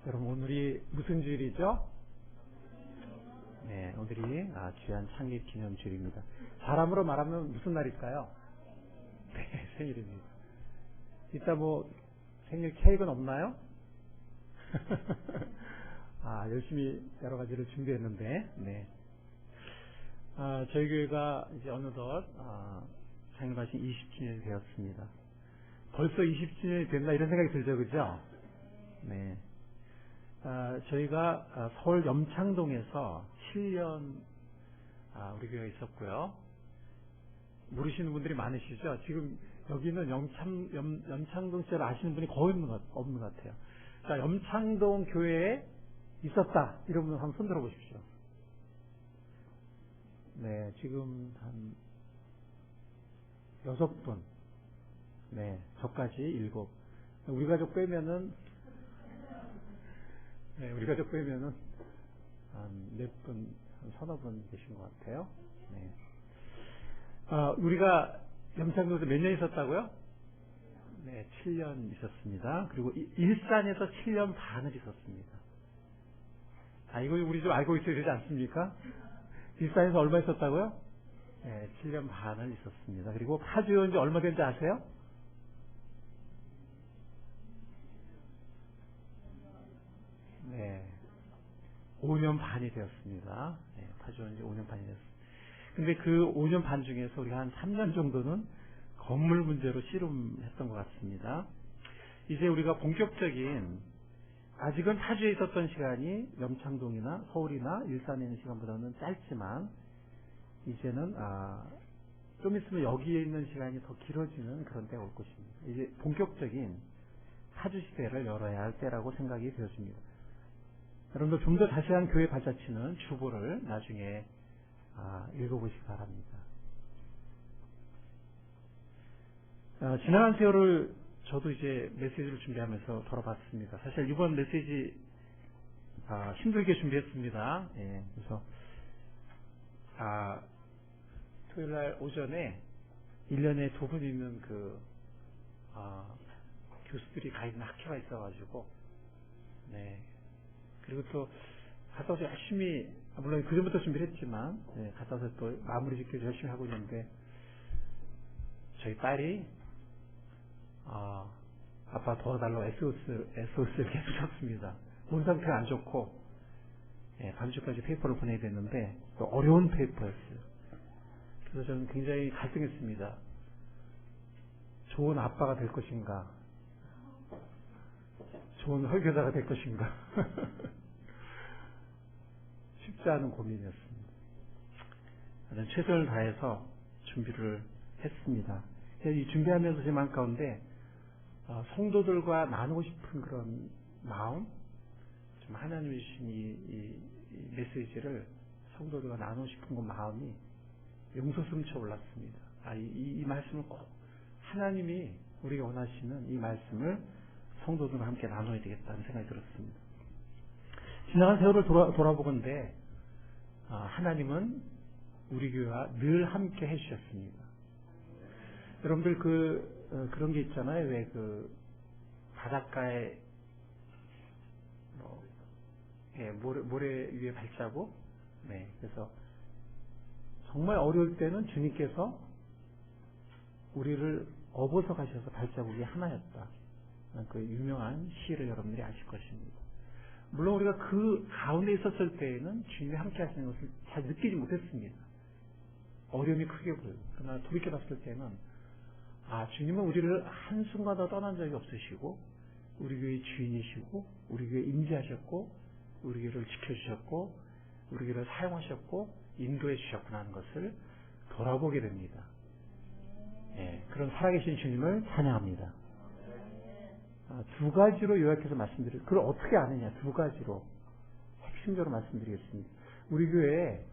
여러분, 오늘이 무슨 주일이죠? 네, 오늘이 귀한 창립 기념 주일입니다. 사람으로 말하면 무슨 날일까요? 네, 생일입니다. 이따 뭐 생일 케이크는 없나요? 열심히 여러 가지를 준비했는데, 네. 저희 교회가 이제 어느덧 창립하신 20주년이 되었습니다. 벌써 20주년이 됐나 이런 생각이 들죠, 그죠? 네. 저희가 서울 염창동에서 7년 우리 교회가 있었고요. 모르시는 분들이 많으시죠? 지금 여기는 염창동 씨를 아시는 분이 거의 없는 것 같아요. 자, 염창동 교회에 있었다 이런 분 한번 손 들어보십시오. 네, 지금 한 6분. 네, 저까지 7. 우리 가족 빼면은 한 4분, 한 서너 분 계신 것 같아요. 네. 우리가 염창동에서 몇 년 있었다고요? 네, 7년 있었습니다. 그리고 일산에서 7년 반을 있었습니다. 이거 우리 좀 알고 있어야 되지 않습니까? 일산에서 얼마 있었다고요? 네, 7년 반을 있었습니다. 그리고 파주에 온 지 얼마 된지 아세요? 네, 5년 반이 되었습니다. 네, 파주에 온 지 5년 반이 되었습니다. 근데 그 5년 반 중에서 우리가 한 3년 정도는 건물 문제로 씨름했던 것 같습니다. 이제 우리가 본격적인, 아직은 파주에 있었던 시간이 염창동이나 서울이나 일산에 있는 시간보다는 짧지만, 이제는 좀 있으면 여기에 있는 시간이 더 길어지는 그런 때가 올 것입니다. 이제 본격적인 파주 시대를 열어야 할 때라고 생각이 되어집니다. 여러분들 좀 더 자세한 교회 발자취는 주보를 나중에 읽어보시기 바랍니다. 지나간 세월을 저도 이제 메시지를 준비하면서 돌아봤습니다. 사실 이번 메시지 힘들게 준비했습니다. 예, 그래서 토요일날 오전에 1년에 2분 있는 교수들이 가 있는 학교가 있어가지고, 네. 그리고 또 갔다 와서 열심히, 물론 그 전부터 준비를 했지만, 네, 갔다 와서 또 마무리 짓기 열심히 하고 있는데, 저희 딸이 아빠 도와달라고 SOS를 계속 쳤습니다. 몸 상태가 안 좋고, 밤주까지 페이퍼를 보내야 됐는데, 또 어려운 페이퍼였어요. 그래서 저는 굉장히 갈등했습니다. 좋은 아빠가 될 것인가, 좋은 설교자가 될 것인가. 쉽지 않은 고민이었습니다. 저는 최선을 다해서 준비를 했습니다. 이 준비하면서 제 마음 가운데 성도들과 나누고 싶은 그런 마음, 좀 하나님이 주신 이 메시지를 성도들과 나누고 싶은 그 마음이 용솟음쳐 올랐습니다. 이 말씀을 꼭 하나님이 우리가 원하시는 이 말씀을 성도들과 함께 나눠야 되겠다는 생각이 들었습니다. 지나간 세월을 돌아보건대 하나님은 우리 교회와 늘 함께 해주셨습니다. 여러분들 그런 게 있잖아요. 왜 바닷가에 모래 위에 발자국. 네, 그래서 정말 어려울 때는 주님께서 우리를 업어서 가셔서 발자국이 하나였다. 그 유명한 시를 여러분들이 아실 것입니다. 물론 우리가 그 가운데 있었을 때에는 주님이 함께 하시는 것을 잘 느끼지 못했습니다. 어려움이 크게 보여요. 그러나 돌이켜 봤을 때는 주님은 우리를 한순간도 떠난 적이 없으시고, 우리 교회의 주인이시고, 우리 교회에 임재하셨고, 우리 교회를 지켜주셨고, 우리 교회를 사용하셨고, 인도해 주셨구나 하는 것을 돌아보게 됩니다. 그런 살아계신 주님을 찬양합니다. 두 가지로 요약해서 말씀드릴, 그걸 어떻게 아느냐, 두 가지로 핵심적으로 말씀드리겠습니다. 우리 교회에,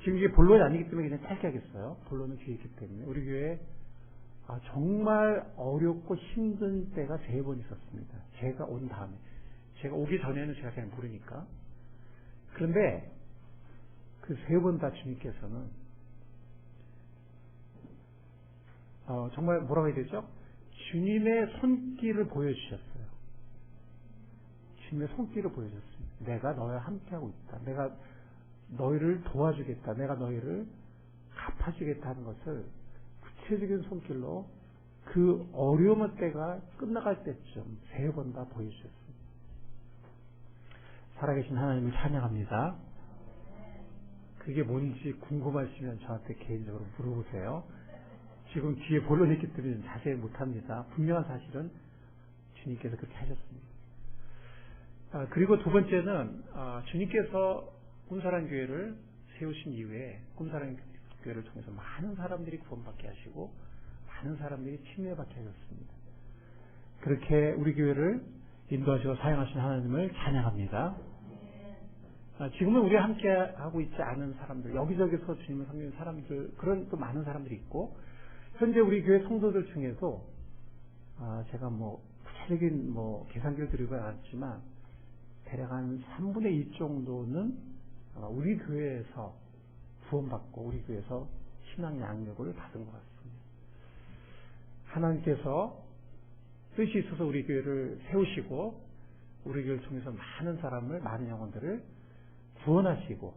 지금 이게 본론이 아니기 때문에 그냥 짧게 하겠어요. 본론은 뒤에 있기 때문에. 우리 교회에 정말 어렵고 힘든 때가 3번 있었습니다. 제가 온 다음에. 제가 오기 전에는 제가 그냥 모르니까. 그런데 그 3번 다 주님께서는 정말 뭐라고 해야 되죠? 주님의 손길을 보여주셨어요. 주님의 손길을 보여줬습니다. 내가 너와 함께하고 있다. 내가 너희를 도와주겠다. 내가 너희를 갚아주겠다 하는 것을 구체적인 손길로 그 어려움의 때가 끝나갈 때쯤 3번 다 보여주셨습니다. 살아계신 하나님을 찬양합니다. 그게 뭔지 궁금하시면 저한테 개인적으로 물어보세요. 지금 뒤에 본론이 있기 때문에 자세히 못합니다. 분명한 사실은 주님께서 그렇게 하셨습니다. 그리고 두 번째는 주님께서 꿈사랑교회를 세우신 이후에 꿈사랑교회를 통해서 많은 사람들이 구원받게 하시고 많은 사람들이 침례받게 하셨습니다. 그렇게 우리 교회를 인도하시고 사용하신 하나님을 찬양합니다. 지금은 우리와 함께 하고 있지 않은 사람들, 여기저기서 주님을 섬기는 사람들, 그런 또 많은 사람들이 있고, 현재 우리 교회 성도들 중에도 제가 구체적인 계산기를 드리고 않았지만 대략 한 3분의 2 정도는 우리 교회에서 구원받고 우리 교회에서 신앙 양육을 받은 것 같습니다. 하나님께서 뜻이 있어서 우리 교회를 세우시고 우리 교회를 통해서 많은 사람을, 많은 영혼들을 구원하시고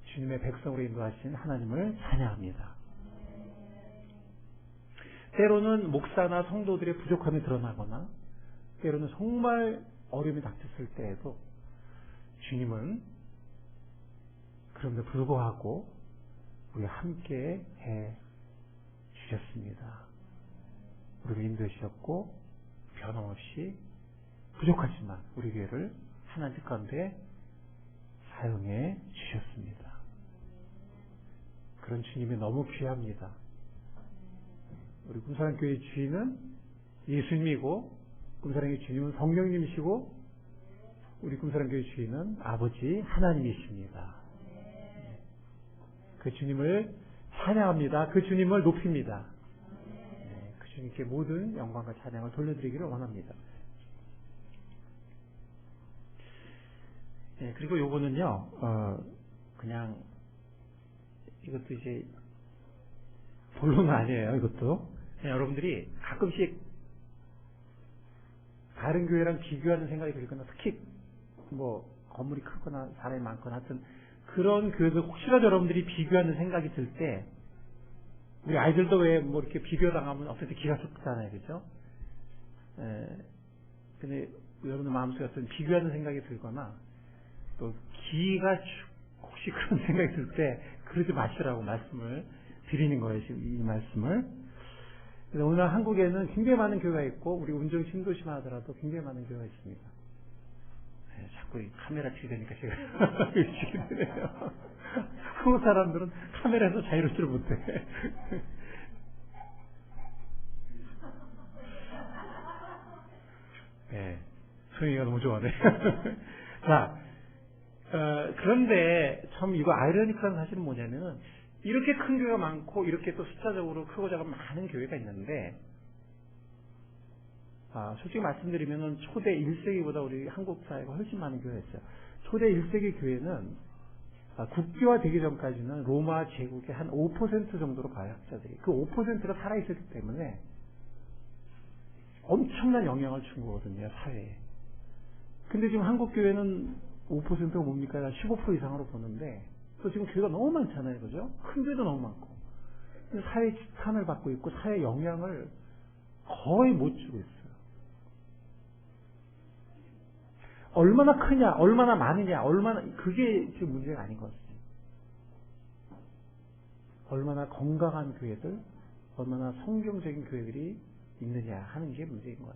주님의 백성으로 인도하신 하나님을 찬양합니다. 때로는 목사나 성도들의 부족함이 드러나거나 때로는 정말 어려움이 닥쳤을 때에도 주님은 그럼에도 불구하고 우리와 함께 해 주셨습니다. 우리를 인도하셨고 변함없이 부족하지만 우리 교회를 하나님 가운데 사용해 주셨습니다. 그런 주님이 너무 귀합니다. 우리 꿈사랑교회의 주인은 예수님이고 꿈사랑의 주님은 성령님이시고 우리 꿈사랑교회 주인은 아버지 하나님이십니다. 그 주님을 찬양합니다. 그 주님을 높입니다. 그 주님께 모든 영광과 찬양을 돌려드리기를 원합니다. 그리고 요거는요, 그냥 이것도 이제 본론은 아니에요. 이것도 여러분들이 가끔씩 다른 교회랑 비교하는 생각이 들거나 특히 건물이 크거나 사람이 많거나 하여튼 그런 교회들 혹시라도 여러분들이 비교하는 생각이 들 때 우리 아이들도 왜 이렇게 비교당하면 어쨌든 기가 썩잖아요. 그죠? 근데 여러분들 마음속에 어떤 비교하는 생각이 들거나 또 기가 혹시 그런 생각이 들 때 그러지 마시라고 말씀을 드리는 거예요. 지금 이 말씀을. 그래서 오늘 한국에는 굉장히 많은 교회가 있고 우리 운정 신도시만 하더라도 굉장히 많은 교회가 있습니다. 자꾸 이 카메라 뒤되니까 제가 의식이 되네요. 한국 사람들은 카메라에서 자유롭지를 못해. 네, 소영이가 너무 좋아하네. 자, 그런데 참 이거 아이러니컬한 사실은 뭐냐면은 이렇게 큰 교회가 많고 이렇게 또 숫자적으로 크고 작은 많은 교회가 있는데 솔직히 말씀드리면은 초대 1세기보다 우리 한국 사회가 훨씬 많은 교회가 있어요. 초대 1세기 교회는 국교화 되기 전까지는 로마 제국의 한 5% 정도로 봐요, 학자들이. 그 5%가 살아있었기 때문에 엄청난 영향을 준 거거든요, 사회에. 근데 지금 한국 교회는 5%가 뭡니까? 15% 이상으로 보는데 또 지금 교회가 너무 많잖아요, 그죠? 큰 교회도 너무 많고. 사회 지탄을 받고 있고 사회 영향을 거의 못 주고 있어요. 얼마나 크냐, 얼마나 많으냐, 그게 지금 문제가 아닌 것 같습니다. 얼마나 건강한 교회들, 얼마나 성경적인 교회들이 있느냐 하는 게 문제인 것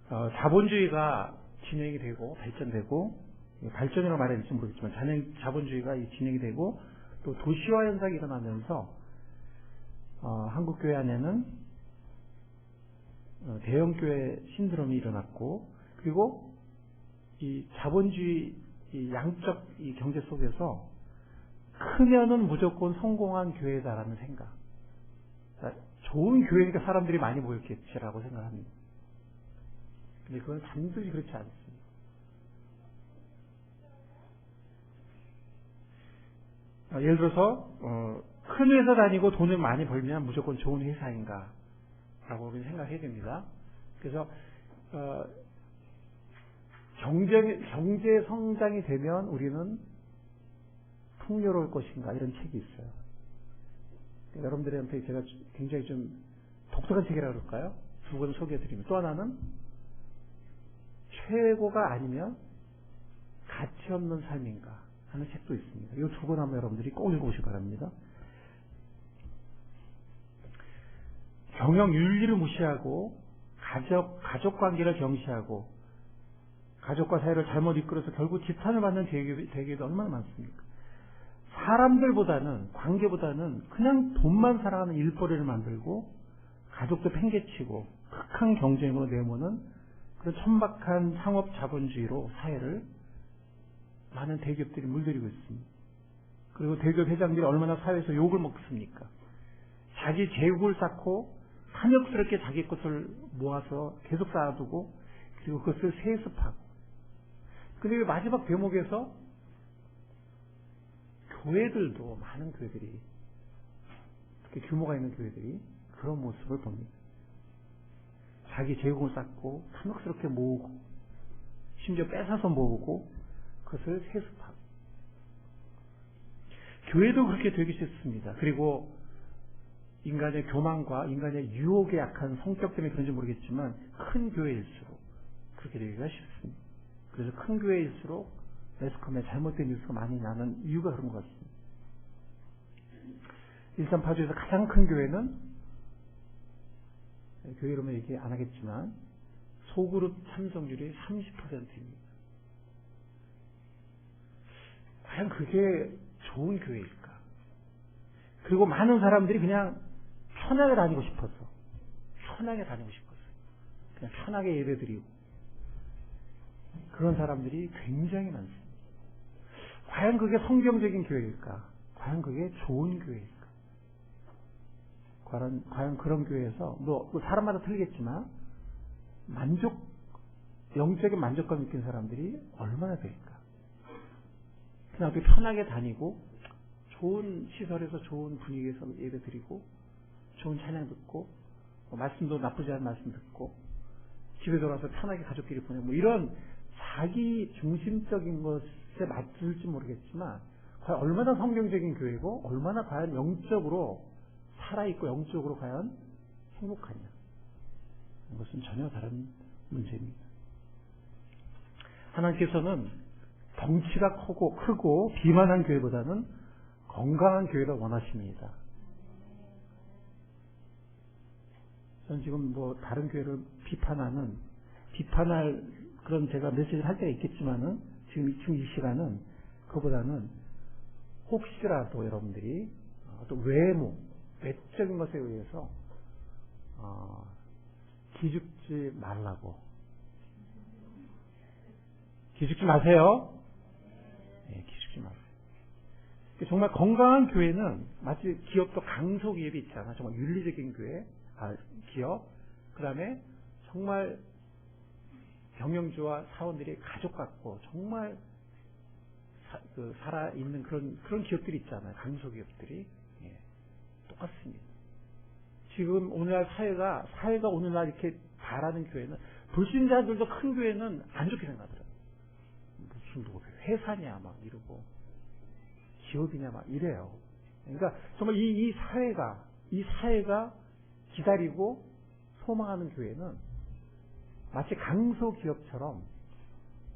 같아요. 자본주의가 진행이 되고 발전되고, 발전이라고 말해야 될지 모르겠지만 자본주의가 진행이 되고 또 도시화 현상이 일어나면서 한국 교회 안에는 대형교회 신드롬이 일어났고, 그리고 이 자본주의 이 양적 이 경제 속에서 크면은 무조건 성공한 교회다라는 생각. 좋은 교회니까 사람들이 많이 모였겠지라고 생각합니다. 근데 그건 반드시 그렇지 않습니다. 예를 들어서 큰 회사 다니고 돈을 많이 벌면 무조건 좋은 회사인가? 라고 우리는 생각해야 됩니다. 그래서 경제 성장이 되면 우리는 풍요로울 것인가 이런 책이 있어요. 여러분들한테 제가 굉장히 좀 독특한 책이라고 그럴까요? 두 권 소개해드립니다. 또 하나는 최고가 아니면 가치 없는 삶인가 하는 책도 있습니다. 이 두 권 한번 여러분들이 꼭 읽어보시기 바랍니다. 경영 윤리를 무시하고 가족 관계를 경시하고 가족과 사회를 잘못 이끌어서 결국 지탄을 받는 대기업이 얼마나 많습니까? 사람들보다는 관계보다는 그냥 돈만 사랑하는 일벌이를 만들고 가족도 팽개치고 극한 경쟁으로 내모는 그런 천박한 상업 자본주의로 사회를 많은 대기업들이 물들이고 있습니다. 그리고 대기업 회장들이 얼마나 사회에서 욕을 먹습니까? 자기 재국을 쌓고 탐욕스럽게 자기 것을 모아서 계속 쌓아두고 그리고 그것을 세습하고. 근데 마지막 대목에서 교회들도 많은 교회들이 특히 규모가 있는 교회들이 그런 모습을 봅니다. 자기 재국을 쌓고 탐욕스럽게 모으고 심지어 뺏어서 모으고 그것을 세습하고. 교회도 그렇게 되기 쉽습니다. 그리고 인간의 교만과 인간의 유혹에 약한 성격 때문에 그런지 모르겠지만 큰 교회일수록 그렇게 되기가 쉽습니다. 그래서 큰 교회일수록 매스컴에 잘못된 뉴스가 많이 나는 이유가 그런 것 같습니다. 일산 파주에서 가장 큰 교회는 교회 이름은 얘기 안 하겠지만 소그룹 참석률이 30%입니다. 과연 그게 좋은 교회일까? 그리고 많은 사람들이 그냥 편하게 다니고 싶어서 그냥 편하게 예배드리고 그런 사람들이 굉장히 많습니다. 과연 그게 성경적인 교회일까? 과연 그게 좋은 교회일까? 과연 그런 교회에서 사람마다 틀리겠지만 영적인 만족감 느낀 사람들이 얼마나 될까? 그냥 편하게 다니고 좋은 시설에서 좋은 분위기에서 예배드리고 좋은 찬양 듣고 말씀도 나쁘지 않은 말씀 듣고 집에 돌아와서 편하게 가족끼리 보내고 이런 자기 중심적인 것에 맞을지 모르겠지만 과연 얼마나 성경적인 교회고 얼마나 과연 영적으로 살아있고 영적으로 과연 행복하냐. 이것은 전혀 다른 문제입니다. 하나님께서는 덩치가 크고 비만한 교회보다는 건강한 교회를 원하십니다. 저는 지금 다른 교회를 비판할 그런 제가 메시지를 할 때가 있겠지만은 지금 이 시간은 그보다는 혹시라도 여러분들이 어떤 외적인 것에 의해서 기죽지 말라고. 기죽지 마세요. 네, 기죽지 마세요. 정말 건강한 교회는 마치 기업도 강소기업이 있잖아. 정말 윤리적인 기업. 그 다음에 정말 경영주와 사원들이 가족 같고 정말 살아있는 그런 기업들이 있잖아요. 강소기업들이. 예, 똑같습니다. 지금 오늘날 사회가 오늘날 이렇게 바라는 교회는 불신자들도 큰 교회는 안 좋게 생각하더라고요. 무슨 회사냐 막 이러고 기업이냐 막 이래요. 그러니까 정말 이 사회가 기다리고 소망하는 교회는 마치 강소기업처럼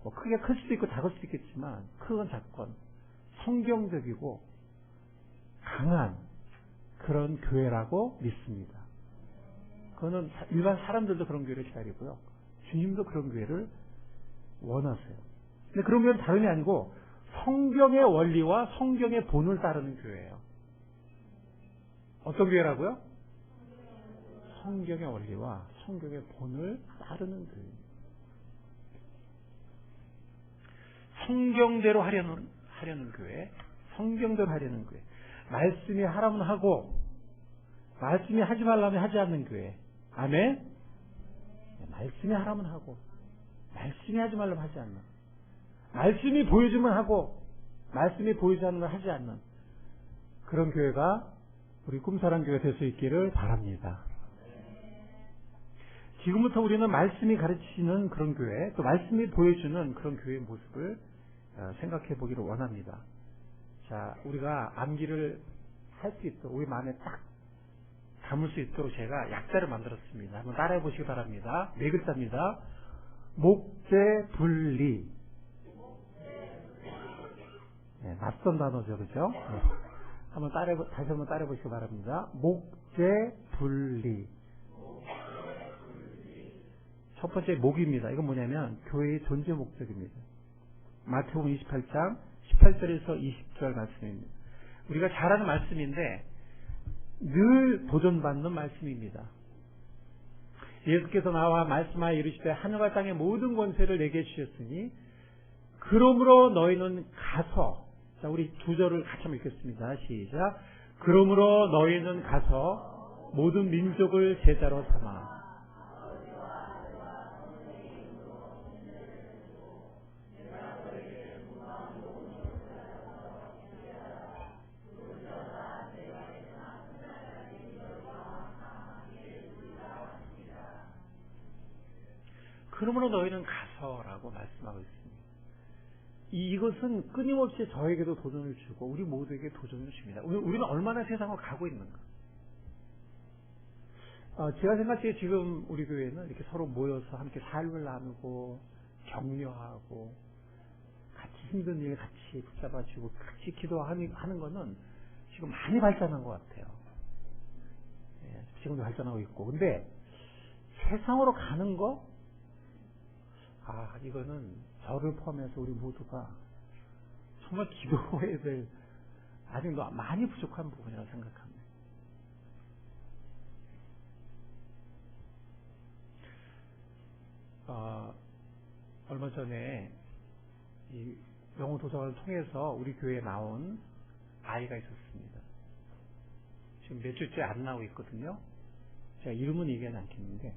크게 클 수도 있고 작을 수도 있겠지만 크건 작건 성경적이고 강한 그런 교회라고 믿습니다. 그거는 일반 사람들도 그런 교회를 기다리고요. 주님도 그런 교회를 원하세요. 근데 그런 교회는 다름이 아니고 성경의 원리와 성경의 본을 따르는 교회예요. 어떤 교회라고요? 성경의 원리와 성경의 본을 따르는 교회. 성경대로 하려는 교회. 성경대로 하려는 교회. 말씀이 하라면 하고 말씀이 하지 말라면 하지 않는 교회. 아멘? 말씀이 하라면 하고 말씀이 하지 말라면 하지 않는, 말씀이 보여주면 하고 말씀이 보이지 않는 걸 하지 않는 그런 교회가 우리 꿈사랑 교회 될 수 있기를 바랍니다. 지금부터 우리는 말씀이 가르치는 그런 교회, 또 말씀이 보여주는 그런 교회의 모습을 생각해 보기를 원합니다. 자, 우리가 암기를 할 수 있도록 우리 마음에 딱 담을 수 있도록 제가 약자를 만들었습니다. 한번 따라해 보시기 바랍니다. 네 글자입니다. 목재분리. 네, 낯선 단어죠, 그죠? 네. 다시 한번 따라해 보시기 바랍니다. 목재분리. 첫 번째 목입니다. 이건 뭐냐면 교회의 존재 목적입니다. 마태복음 28장 18절에서 20절 말씀입니다. 우리가 잘 아는 말씀인데 늘 도전받는 말씀입니다. 예수께서 나와 말씀하여 이르시되 하늘과 땅의 모든 권세를 내게 주셨으니 그러므로 너희는 가서, 자, 우리 두 절을 같이 한번 읽겠습니다. 시작. 그러므로 너희는 가서 모든 민족을 제자로 삼아. 그러므로 너희는 가서라고 말씀하고 있습니다. 이것은 끊임없이 저에게도 도전을 주고 우리 모두에게 도전을 줍니다. 우리는 얼마나 세상을 가고 있는가. 제가 생각해 지금 우리 교회는 이렇게 서로 모여서 함께 삶을 나누고 격려하고 같이 힘든 일 같이 붙잡아주고 같이 기도하는 거는 지금 많이 발전한 것 같아요. 지금도 발전하고 있고. 근데 세상으로 가는 거? 이거는 저를 포함해서 우리 모두가 정말 기도해야 될 아직도 많이 부족한 부분이라고 생각합니다. 얼마 전에 이 영어 도서관을 통해서 우리 교회에 나온 아이가 있었습니다. 지금 몇 주째 안 나오고 있거든요. 제가 이름은 얘기하지 않겠는데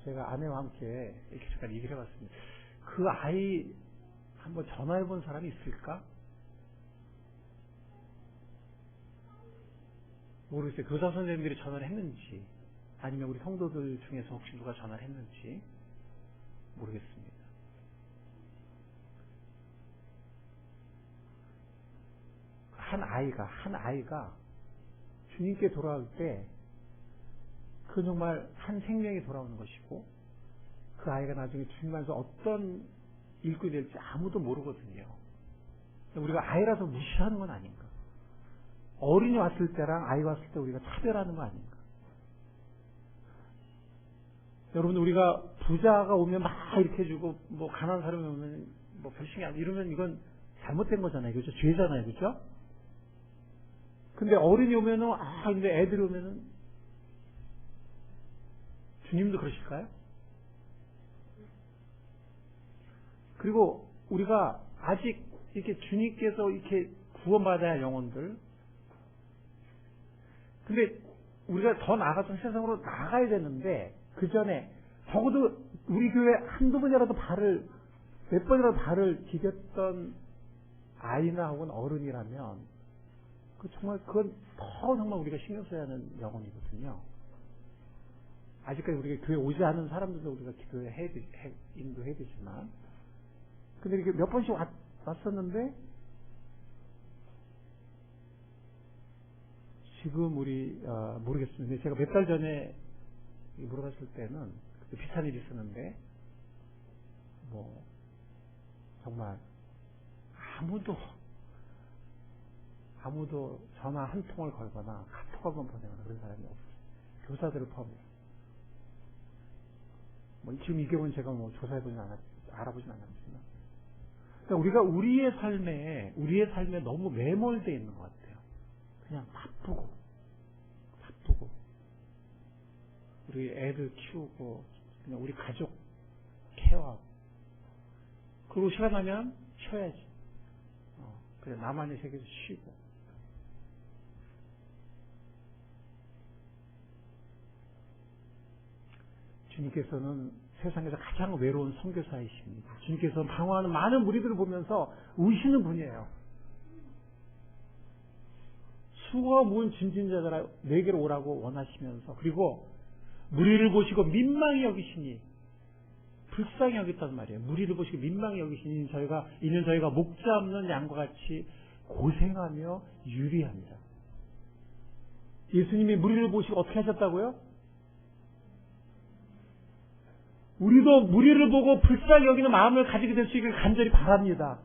제가 아내와 함께 이렇게 잠깐 얘기를 해봤습니다. 그 아이 한번 전화해 본 사람이 있을까? 모르겠어요. 교사 선생님들이 전화를 했는지 아니면 우리 성도들 중에서 혹시 누가 전화를 했는지 모르겠습니다. 한 아이가 주님께 돌아올 때 그 정말 한 생명이 돌아오는 것이고 그 아이가 나중에 주님 안에서 어떤 일꾼이 될지 아무도 모르거든요. 우리가 아이라서 무시하는 건 아닌가. 어린이 왔을 때랑 아이 왔을 때 우리가 차별하는 거 아닌가. 여러분, 우리가 부자가 오면 막 이렇게 해주고 뭐 가난한 사람이 오면 뭐 별신이 안 이러면 이건 잘못된 거잖아요. 그죠? 죄잖아요. 그죠? 근데 어린이 오면은 근데 애들이 오면은 주님도 그러실까요? 그리고 우리가 아직 이렇게 주님께서 이렇게 구원받아야 할 영혼들, 근데 우리가 더 나아가서 세상으로 나가야 되는데 그 전에 적어도 우리 교회 한두 번이라도 몇 번이라도 발을 디뎠던 아이나 혹은 어른이라면 그건 더 정말 우리가 신경 써야 하는 영혼이거든요. 아직까지 우리가 교회 오지 않은 사람들도 우리가 인도해야 되지만, 근데 이렇게 몇 번씩 왔었는데, 지금 모르겠습니다. 제가 몇 달 전에 물어봤을 때는, 그때 비슷한 일이 있었는데, 정말, 아무도 전화 한 통을 걸거나, 카톡 한번 보내거나 그런 사람이 없어요. 교사들을 포함해서. 지금 이 경우는 제가 알아보진 않았지만. 그러니까 우리가 우리의 삶에 너무 매몰되어 있는 것 같아요. 그냥 바쁘고, 우리 애들 키우고, 그냥 우리 가족 케어하고, 그리고 시간 나면 쉬어야지. 그래, 나만의 세계에서 쉬고. 주님께서는 세상에서 가장 외로운 선교사이십니다. 주님께서는 방황하는 많은 무리들을 보면서 우시는 분이에요. 수가 모은 짐진자들아 내게로 오라고 원하시면서, 그리고 무리를 보시고 민망히 여기시니, 불쌍히 여겼단 말이에요. 무리를 보시고 민망히 여기시니 이는 저희가 목자 없는 양과 같이 고생하며 유리합니다. 예수님이 무리를 보시고 어떻게 하셨다고요? 우리도 무리를 보고 불쌍히 여기는 마음을 가지게 될 수 있기를 간절히 바랍니다.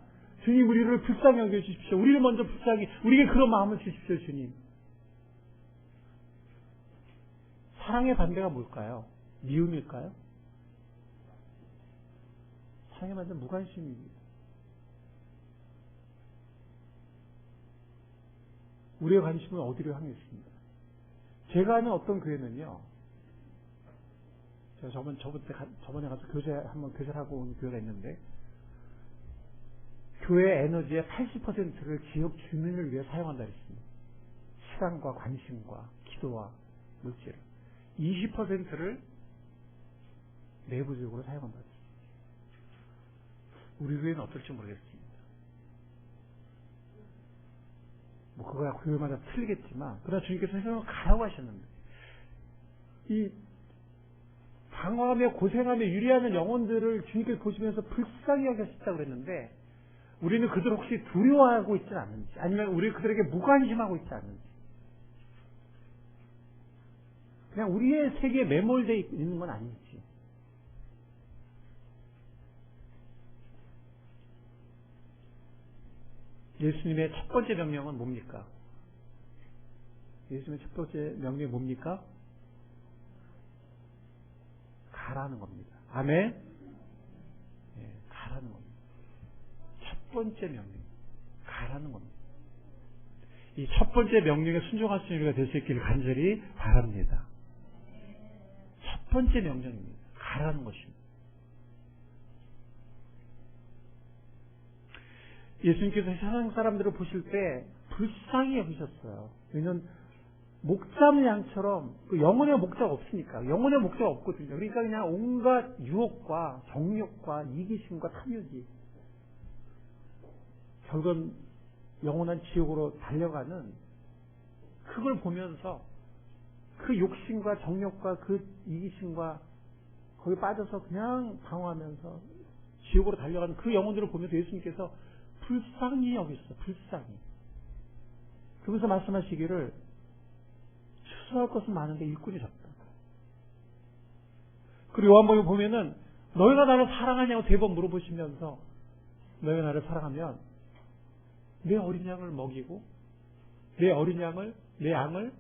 주님, 우리를 불쌍히 여겨주십시오. 우리를 먼저 불쌍히, 우리에게 그런 마음을 주십시오, 주님. 사랑의 반대가 뭘까요? 미움일까요? 사랑의 반대는 무관심입니다. 우리의 관심은 어디로 향했습니다. 제가 아는 어떤 교회는요, 제가 저번에 가서 한번 교제를 하고 온 교회가 있는데, 교회 에너지의 80%를 지역 주민을 위해 사용한다 했습니다. 시간과 관심과 기도와 물질을. 20%를 내부적으로 사용한다 했습니다. 우리 교회는 어떨지 모르겠습니다. 뭐 그거야 교회마다 틀리겠지만, 그러나 주님께서 세상을 가라고 하셨는데, 이 방황하며 고생하며 유리하는 영혼들을 주님께서 보시면서 불쌍히 여기셨다고 그랬는데, 우리는 그들 혹시 두려워하고 있지 않는지, 아니면 우리 그들에게 무관심하고 있지 않는지, 그냥 우리의 세계에 매몰되어 있는 건 아닌지. 예수님의 첫 번째 명령은 뭡니까? 예수님의 첫 번째 명령이 뭡니까? 가라는 겁니다. 아멘? 네, 가라는 겁니다. 첫 번째 명령. 가라는 겁니다. 이 첫 번째 명령에 순종할 수 있는 우리가 될 수 있기를 간절히 바랍니다. 첫 번째 명령입니다. 가라는 것입니다. 예수님께서 세상 사람들을 보실 때 불쌍히 여기셨어요. 왜냐하면 목자는 양처럼 영혼의 목자가 없으니까. 영혼의 목자가 없거든요. 그러니까 그냥 온갖 유혹과 정욕과 이기심과 탐욕이 결국은 영원한 지옥으로 달려가는, 그걸 보면서 그 욕심과 정욕과 그 이기심과 거기 빠져서 그냥 방황하면서 지옥으로 달려가는 그 영혼들을 보면서 예수님께서 불쌍히 여기셨어요. 불쌍히. 그러면서 말씀하시기를 추수할 것은 많은데 일꾼이 적다. 그리고 요한복음에 보면은 너희가 나를 사랑하냐고 3번 물어보시면서, 너희가 나를 사랑하면 내 어린 양을 먹이고 내 양을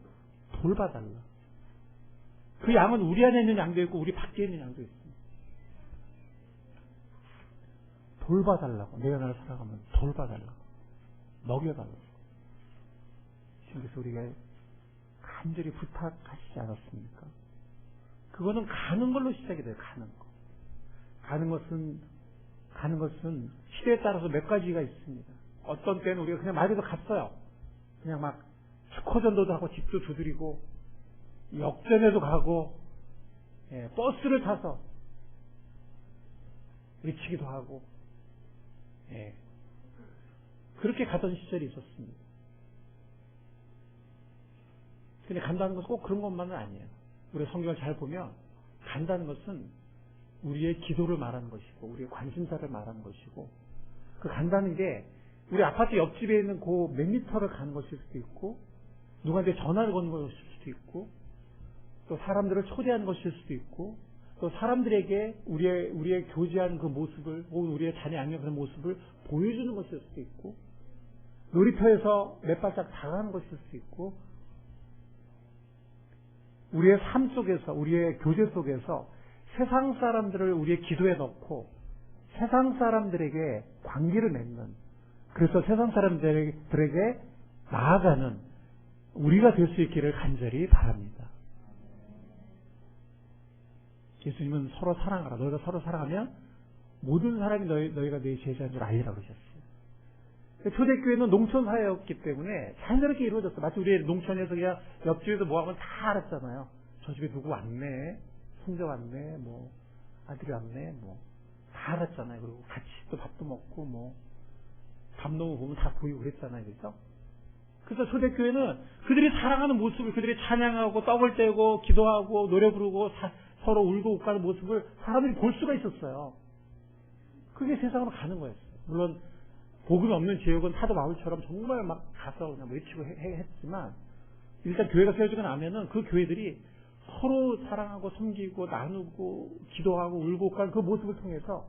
돌봐달라. 그 양은 우리 안에 있는 양도 있고 우리 밖에 있는 양도 있습니다. 돌봐달라고. 내가 나를 사랑하면 돌봐달라고. 먹여달라고. 주님께서 우리가 간절히 부탁하시지 않았습니까? 그거는 가는 걸로 시작이 돼요. 가는 거. 가는 것은 시대에 따라서 몇 가지가 있습니다. 어떤 때는 우리가 그냥 말 그대로 갔어요. 그냥 막 축허전도도 하고 집도 두드리고 역전에도 가고, 버스를 타서 외치기도 하고, 그렇게 가던 시절이 있었습니다. 근데 간다는 것은 꼭 그런 것만은 아니에요. 우리 성경을 잘 보면 간다는 것은 우리의 기도를 말하는 것이고 우리의 관심사를 말하는 것이고, 그 간다는 게 우리 아파트 옆집에 있는 그 몇 미터를 가는 것일 수도 있고, 누구한테 전화를 거는 것일 수도 있고, 또 사람들을 초대하는 것일 수도 있고, 또 사람들에게 우리의 교제하는 그 모습을, 혹은 우리의 자녀 양육하는 그런 모습을 보여주는 것일 수도 있고, 놀이터에서 몇 발짝 다가가는 것일 수도 있고, 우리의 삶 속에서, 우리의 교제 속에서 세상 사람들을 우리의 기도에 넣고 세상 사람들에게 관계를 맺는, 그래서 세상 사람들에게 나아가는 우리가 될 수 있기를 간절히 바랍니다. 예수님은 서로 사랑하라. 너희가 서로 사랑하면 모든 사람이 너희가 내 제자인 줄 알리라고 그러셨어요. 초대교회는 농촌 사회였기 때문에 자연스럽게 이루어졌어요. 마치 우리 농촌에서 그냥 옆집에서 뭐하면 다 알았잖아요. 저 집에 누구 왔네, 손자 왔네, 뭐 아들이 왔네, 뭐 다 알았잖아요. 그리고 같이 또 밥도 먹고 뭐 담 놓고 보면 다 보이고 그랬잖아요. 그죠? 그래서 초대교회는 그들이 사랑하는 모습을, 그들이 찬양하고 떡을 떼고 기도하고 노래 부르고 서로 울고 웃가는 모습을 사람들이 볼 수가 있었어요. 그게 세상으로 가는 거였어요. 물론 복음이 없는 지역은 사도 바울처럼 정말 막 가서 그냥 외치고 했지만, 일단 교회가 세워지고 나면은 그 교회들이 서로 사랑하고 섬기고 나누고 기도하고 울고 웃가는 그 모습을 통해서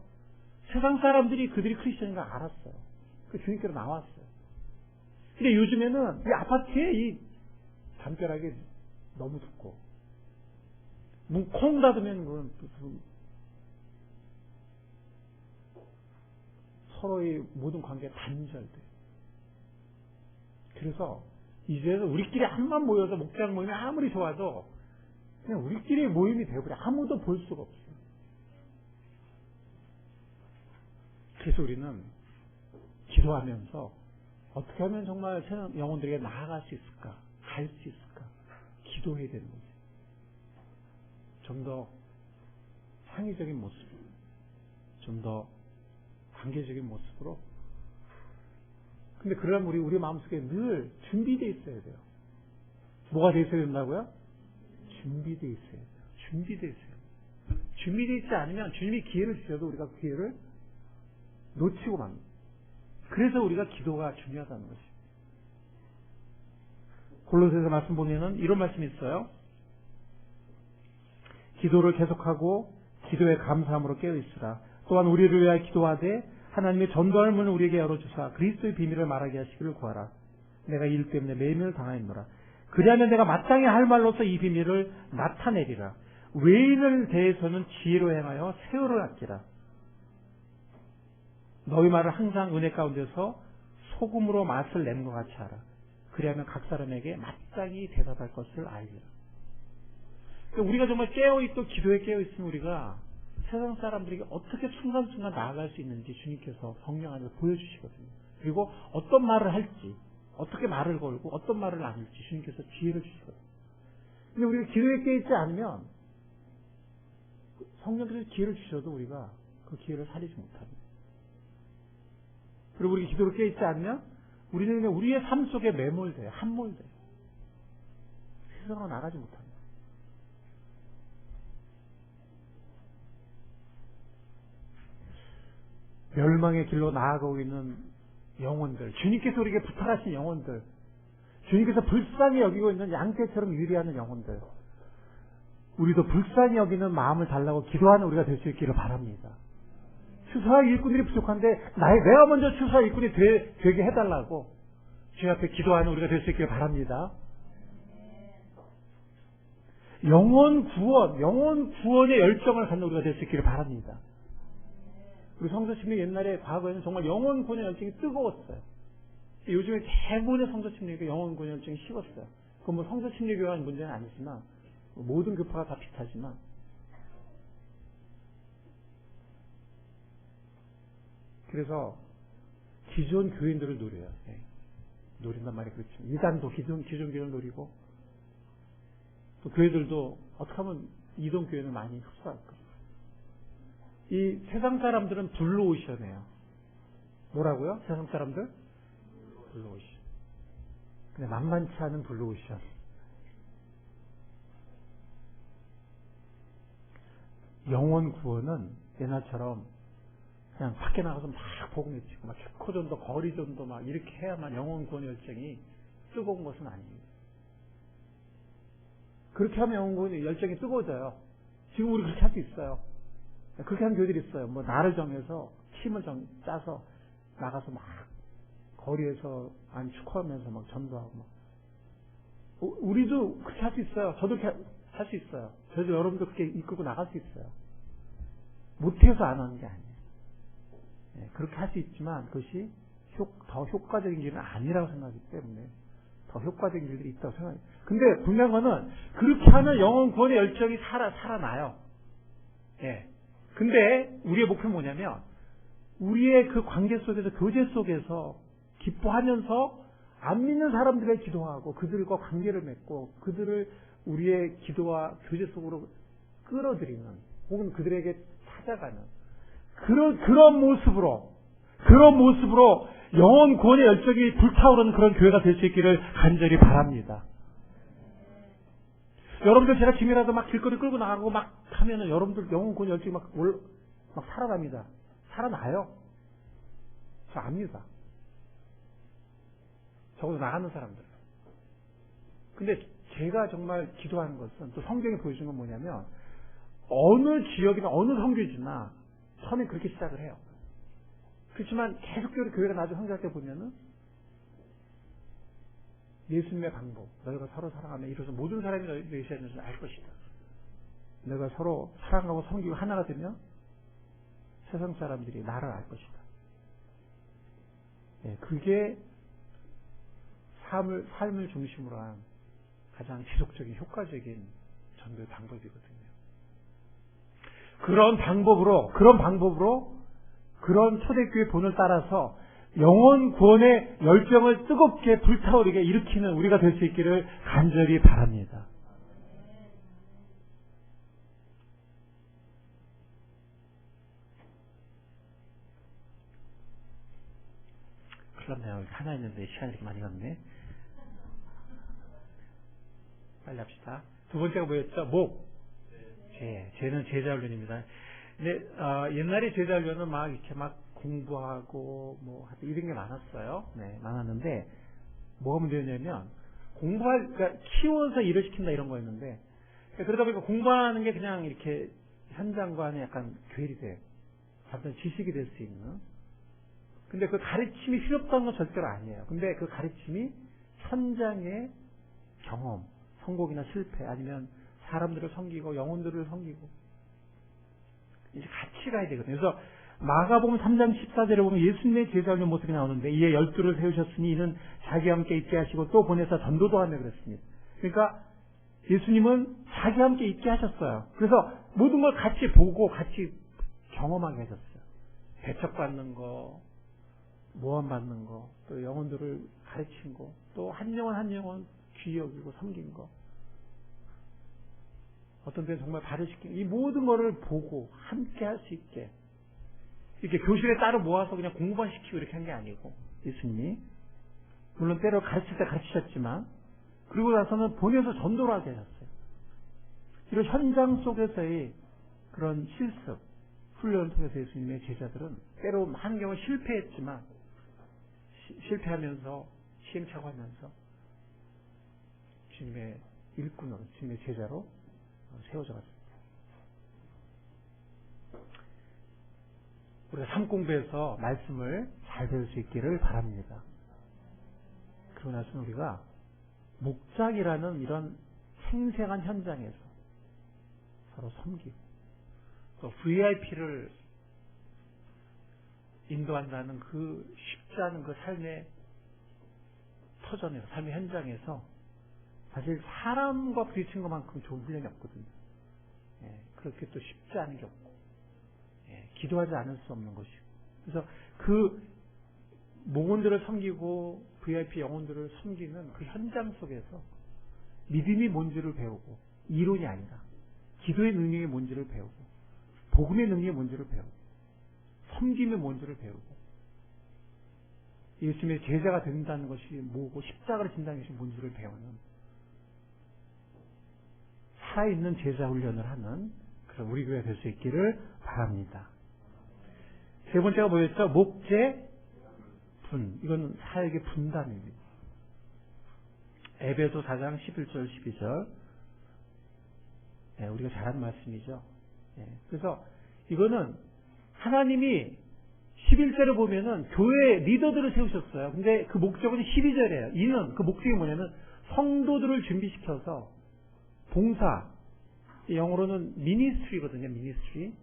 세상 사람들이 그들이 크리스천인 걸 알았어요. 그 주님께로 나왔어요. 근데 요즘에는 이 아파트에 이 담벼락이 너무 덥고, 문 콩 닫으면 그건 서로의 모든 관계가 단절돼요. 그래서 이제는 우리끼리 한만 모여서 목장 모임이 아무리 좋아도 그냥 우리끼리 모임이 되어버려. 아무도 볼 수가 없어요. 그래서 우리는 기도하면서 어떻게 하면 정말 영혼들에게 나아갈 수 있을까? 갈 수 있을까? 기도해야 되는 거죠. 좀 더 창의적인 모습, 좀 더 관계적인 모습으로. 근데 그러려면 우리 마음속에 늘 준비되어 있어야 돼요. 뭐가 되어 있어야 된다고요? 준비되어 있어야 돼요. 준비되어 있어야 돼요. 준비되어 있지 않으면 주님이 기회를 주셔도 우리가 기회를 놓치고 맙니다. 그래서 우리가 기도가 중요하다는 것이죠. 골로새서 말씀 보면은 이런 말씀이 있어요. 기도를 계속하고 기도에 감사함으로 깨어있으라. 또한 우리를 위하여 기도하되 하나님의 전도할 문을 우리에게 열어주사 그리스도의 비밀을 말하게 하시기를 구하라. 내가 이 일 때문에 매일매일 당하였노라. 그리하면 내가 마땅히 할 말로서 이 비밀을 나타내리라. 외인을 대해서는 지혜로 행하여 세월을 아끼라. 너희 말을 항상 은혜 가운데서 소금으로 맛을 내는 것 같이 하라. 그리하면 각 사람에게 마땅히 대답할 것을 알리라. 그러니까 우리가 정말 깨어있고 기도에 깨어있으면 우리가 세상 사람들에게 어떻게 순간순간 나아갈 수 있는지 주님께서 성령 안에서 보여주시거든요. 그리고 어떤 말을 할지, 어떻게 말을 걸고 어떤 말을 나눌지 주님께서 지혜를 주시거든요. 근데 우리가 기도에 깨어있지 않으면 성령께서 기회를 주셔도 우리가 그 기회를 살리지 못합니다. 그리고 우리가 기도를 깨어있지 않으면 우리는 그냥 우리의 삶 속에 매몰돼요. 함몰돼요. 세상으로 나가지 못합니다. 멸망의 길로 나아가고 있는 영혼들, 주님께서 우리에게 부탁하신 영혼들, 주님께서 불쌍히 여기고 있는 양떼처럼 유리하는 영혼들, 우리도 불쌍히 여기는 마음을 달라고 기도하는 우리가 될 수 있기를 바랍니다. 추수할 일꾼들이 부족한데 내가 먼저 추수할 일꾼이 되게 해달라고 주님 앞에 기도하는 우리가 될 수 있기를 바랍니다. 영혼 구원의 열정을 갖는 우리가 될 수 있기를 바랍니다. 우리 성서침례 옛날에 과거에는 정말 영혼 구원의 열정이 뜨거웠어요. 요즘에 대부분의 성서침례가 영혼 구원의 열정이 식었어요. 그건 뭐 성서침례 교회와는 문제는 아니지만 모든 교파가 다 비슷하지만, 그래서 기존 교인들을 노려요. 네. 노린단 말이 그렇죠. 이단도 기존 교인을 노리고, 또 교회들도 어떻게 하면 이동 교회는 많이 흡수할까. 이 세상 사람들은 블루오션이에요. 뭐라고요? 세상 사람들? 블루오션. 근데 만만치 않은 블루오션. 영혼 구원은 옛날처럼 그냥 밖에 나가서 막 복음 외치고 막 축구전도 거리전도 막 이렇게 해야만 영혼 구원 열정이 뜨거운 것은 아닙니다. 그렇게 하면 영혼 구원 열정이 뜨거워져요. 지금 우리 그렇게 할 수 있어요. 그렇게 하는 교회들이 있어요. 뭐 날을 정해서 팀을 짜서 나가서 막 거리에서 축구하면서 막 전도하고 막. 우리도 그렇게 할 수 있어요. 저도 그렇게 할 수 있어요. 저도 여러분도 그렇게 이끌고 나갈 수 있어요. 못해서 안 하는 게 아니에요. 네, 그렇게 할 수 있지만 그것이 더 효과적인 길은 아니라고 생각하기 때문에 더 효과적인 길들이 있다고 생각해요. 근데 분명한 거는 그렇게 하면 영혼 구원의 열정이 살아나요. 예. 근데 우리의 목표는 뭐냐면 우리의 그 관계 속에서 교제 속에서 기뻐하면서 안 믿는 사람들에게 기도하고 그들과 관계를 맺고 그들을 우리의 기도와 교제 속으로 끌어들이는 혹은 그들에게 찾아가는 그런 모습으로 그런 모습으로 영혼 구원의 열정이 불타오르는 그런 교회가 될 수 있기를 간절히 바랍니다. 여러분들 제가 지금이라도 막 길거리 끌고 나가고 막 하면은 여러분들 영혼 구원 열정이 막 살아납니다. 살아나요. 저 압니다. 적어도 나가는 사람들. 근데 제가 정말 기도하는 것은 또 성경이 보여주는 건 뭐냐면 어느 지역이나 어느 선교지나 처음에 그렇게 시작을 해요. 그렇지만 계속적으로 교회가 나중에 성장할 때 보면은 예수님의 방법, 너희가 서로 사랑하며 이로써 모든 사람이 너희 메시아인 것을 알 것이다. 너희가 서로 사랑하고 섬기고 하나가 되면 세상 사람들이 나를 알 것이다. 네, 그게 삶을 중심으로 한 가장 지속적인 효과적인 전도의 방법이거든요. 그런 방법으로 그런 초대교회 본을 따라서 영혼 구원의 열정을 뜨겁게 불타오르게 일으키는 우리가 될 수 있기를 간절히 바랍니다. 큰일 났네요. 하나 있는데 시간이 이렇게 많이 갔네. 빨리 합시다. 두 번째가 뭐였죠? 목. 죄는 제자훈련입니다. 근데 옛날에 제자훈련은 막 이렇게 막 공부하고 뭐 이런 게 많았어요. 네, 많았는데 뭐가 문제였냐면 그러니까 키워서 일을 시킨다 이런 거였는데 그러다 보니까 공부하는 게 그냥 이렇게 현장과는 약간 괴리 돼요. 잠깐 지식이 될 수 있는. 근데 그 가르침이 필요 없다는 건 절대로 아니에요. 근데 그 가르침이 현장의 경험, 성공이나 실패, 아니면 사람들을 섬기고 영혼들을 섬기고 이제 같이 가야 되거든요. 그래서 마가복음 3장 14절에 보면 예수님의 제자훈련 모습이 나오는데 이에 12를 세우셨으니 이는 자기와 함께 있게 하시고 또 보내서 전도도 하며 그랬습니다. 그러니까 예수님은 자기와 함께 있게 하셨어요. 그래서 모든 걸 같이 보고 같이 경험하게 하셨어요. 배척받는 거, 모함받는 거, 또 영혼들을 가르친 거, 또 한 영혼 귀히 여기고 섬긴 거, 어떤 때는 정말 발휘시키는 이 모든 거를 보고 함께 할 수 있게 이렇게 교실에 따로 모아서 그냥 공부만 시키고 이렇게 한 게 아니고 예수님이 물론 때로 가르칠 때 가르치셨지만 그리고 나서는 보내서 전도를 하게 하셨어요. 이런 현장 속에서의 그런 실습, 훈련을 통해서 예수님의 제자들은 때로 한 경우 실패했지만 실패하면서 시행착오하면서 주님의 일꾼으로 주님의 제자로 세워져 갔습니다. 우리가 삶 공부에서 말씀을 잘 배울 수 있기를 바랍니다. 그러고 나서는 우리가 목장이라는 이런 생생한 현장에서 서로 섬기고 또 VIP를 인도한다는 그 쉽지 않은 그 삶의 터전에서, 삶의 현장에서 사실 사람과 부딪힌 것만큼 좋은 훈련이 없거든요. 그렇게 또 쉽지 않은 게 없고 기도하지 않을 수 없는 것이고 그래서 그 목원들을 섬기고 VIP 영혼들을 섬기는 그 현장 속에서 믿음이 뭔지를 배우고 이론이 아니라 기도의 능력이 뭔지를 배우고 복음의 능력이 뭔지를 배우고 섬김의 뭔지를 배우고 예수님의 제자가 된다는 것이 뭐고 십자가를 진다는 것이 뭔지를 배우는 살아있는 제자 훈련을 하는 그런 우리 교회가 될 수 있기를 바랍니다. 세 번째가 뭐였죠? 목재, 분. 이건 사역의 분담입니다. 에베소 4장 11절 12절 우리가 잘 아는 말씀이죠. 그래서 이거는 하나님이 11절을 보면은 교회 리더들을 세우셨어요. 근데 그 목적은 12절이에요. 이는 그 목적이 뭐냐면 성도들을 준비시켜서 봉사, 영어로는 미니스트리거든요. 미니스트리.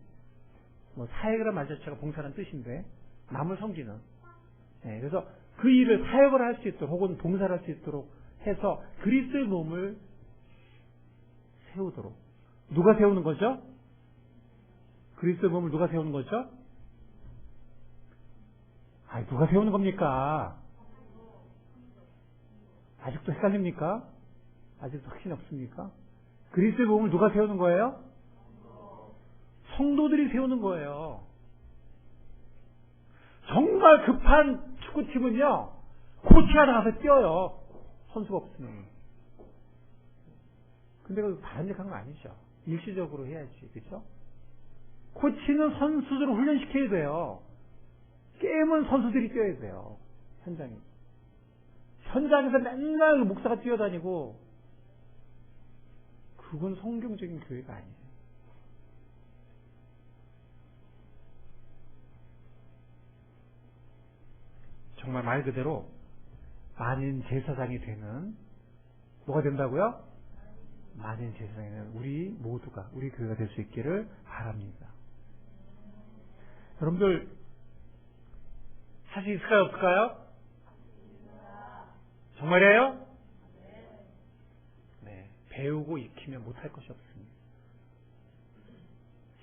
사역이라는 말 자체가 봉사라는 뜻인데 남을 섬기는. 그래서 그 일을 사역을 할 수 있도록 혹은 봉사를 할 수 있도록 해서 그리스도의 몸을 세우도록. 누가 세우는 거죠? 그리스도의 몸을 누가 세우는 거죠? 누가 세우는 겁니까? 아직도 헷갈립니까? 아직도 확신이 없습니까? 그리스도의 몸을 누가 세우는 거예요? 성도들이 세우는 거예요. 정말 급한 축구팀은요, 코치가 나가서 뛰어요. 선수가 없으면. 근데 그거 바람직한 거 아니죠. 일시적으로 해야지. 그죠? 코치는 선수들을 훈련시켜야 돼요. 게임은 선수들이 뛰어야 돼요. 현장에서 맨날 목사가 뛰어다니고, 그건 성경적인 교회가 아니에요. 정말 말 그대로 만인 제사장이 되는, 뭐가 된다고요? 만인 제사장이 되는 우리 모두가, 우리 교회가 될 수 있기를 바랍니다. 여러분들 할 수 있을까요? 없을까요? 정말이에요? 네. 배우고 익히면 못할 것이 없습니다.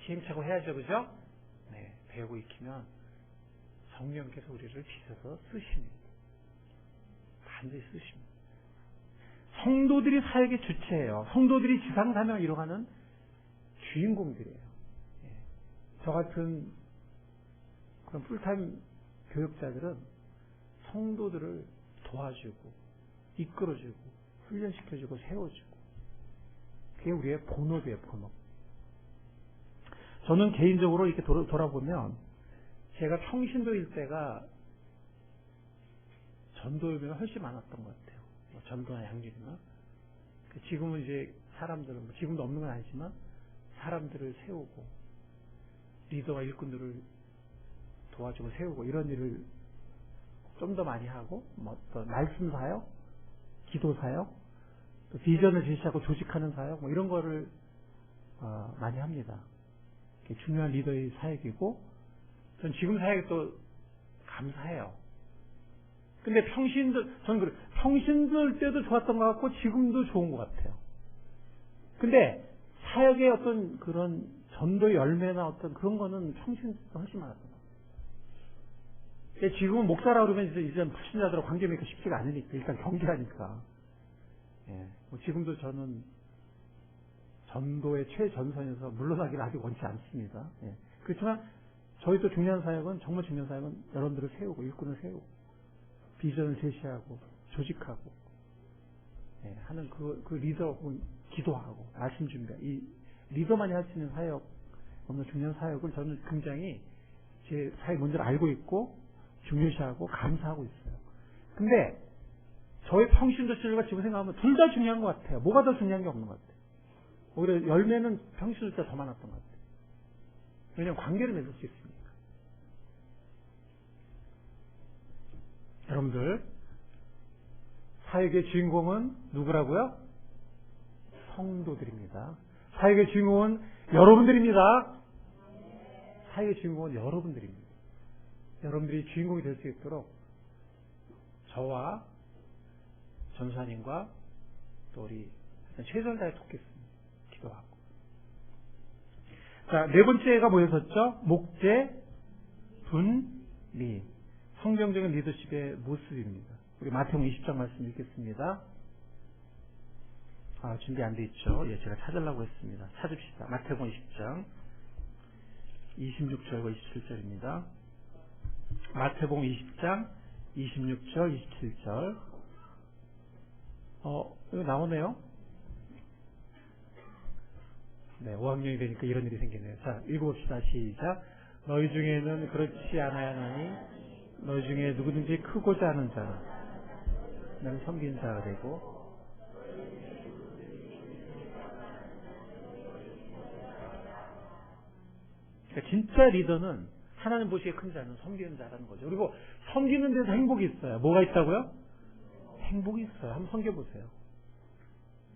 시행착오 해야죠. 그죠? 네. 배우고 익히면 성령께서 우리를 빚어서 쓰십니다. 반드시 쓰십니다. 성도들이 사역의 주체예요. 성도들이 지상사명을 이뤄가는 주인공들이에요. 예. 저 같은 그런 풀타임 교육자들은 성도들을 도와주고 이끌어주고 훈련시켜주고 세워주고, 그게 우리의 본업이에요. 본업. 저는 개인적으로 이렇게 돌아보면 제가 평신도일 때가 전도율이 훨씬 많았던 것 같아요. 전도나 양육이나. 지금은 이제 사람들은, 지금도 없는 건 아니지만 사람들을 세우고 리더와 일꾼들을 도와주고 세우고 이런 일을 좀 더 많이 하고, 또 말씀 사역, 기도 사역, 또 비전을 제시하고 조직하는 사역, 이런 거를 많이 합니다. 중요한 리더의 사역이고, 전 지금 사역에 또 감사해요. 근데 저는 그래, 평신들 때도 좋았던 것 같고 지금도 좋은 것 같아요. 근데 사역의 어떤 그런 전도의 열매나 어떤 그런 거는 평신도 훨씬 많았던 것 같아요. 지금은 목사라고 그러면 이제 불신자들하고 관계 맺기 쉽지가 않으니까, 일단 경계하니까. 예. 지금도 저는 전도의 최전선에서 물러나기를 아직 원치 않습니다. 예. 그렇지만 저희 또 중요한 사역은, 정말 중요한 사역은 여러분들을 세우고 일꾼을 세우고 비전을 제시하고 조직하고, 예, 하는 그 리더 혹은 기도하고 말씀 준비, 이 리더만이 할 수 있는 사역, 너무 중요한 사역을 저는 굉장히 제 사역 문제를 알고 있고 중요시하고 감사하고 있어요. 근데 저희 평신도 시절과 지금 생각하면 둘 다 중요한 것 같아요. 뭐가 더 중요한 게 없는 것 같아요. 오히려 열매는 평신도 때가 더 많았던 것 같아요. 왜냐하면 관계를 맺을 수 있으니까. 여러분들, 사역의 주인공은 누구라고요? 성도들입니다. 사역의 주인공은 여러분들입니다. 사역의 주인공은 여러분들입니다. 여러분들이 주인공이 될 수 있도록 저와 전사님과 또 우리 최선을 다해 돕겠습니다. 기도하고. 자, 네 번째가 뭐였었죠? 목재, 분리. 성경적인 리더십의 모습입니다. 우리 마태복음 20장 말씀 읽겠습니다. 준비 안 돼 있죠? 예, 제가 찾으려고 했습니다. 찾읍시다. 마태복음 20장 26절과 27절입니다. 마태복음 20장 26절, 27절. 이거 나오네요? 네, 5학년이 되니까 이런 일이 생기네요. 자, 읽어봅시다. 시작. 너희 중에는 그렇지 않아야 하나니 너희 중에 누구든지 크고자 하는 자는 나는 섬기는 자가 되고, 그러니까 진짜 리더는 하나님 보시기에 큰 자는 섬기는 자라는 거죠. 그리고 섬기는 데서 행복이 있어요. 뭐가 있다고요? 행복이 있어요. 한번 섬겨보세요.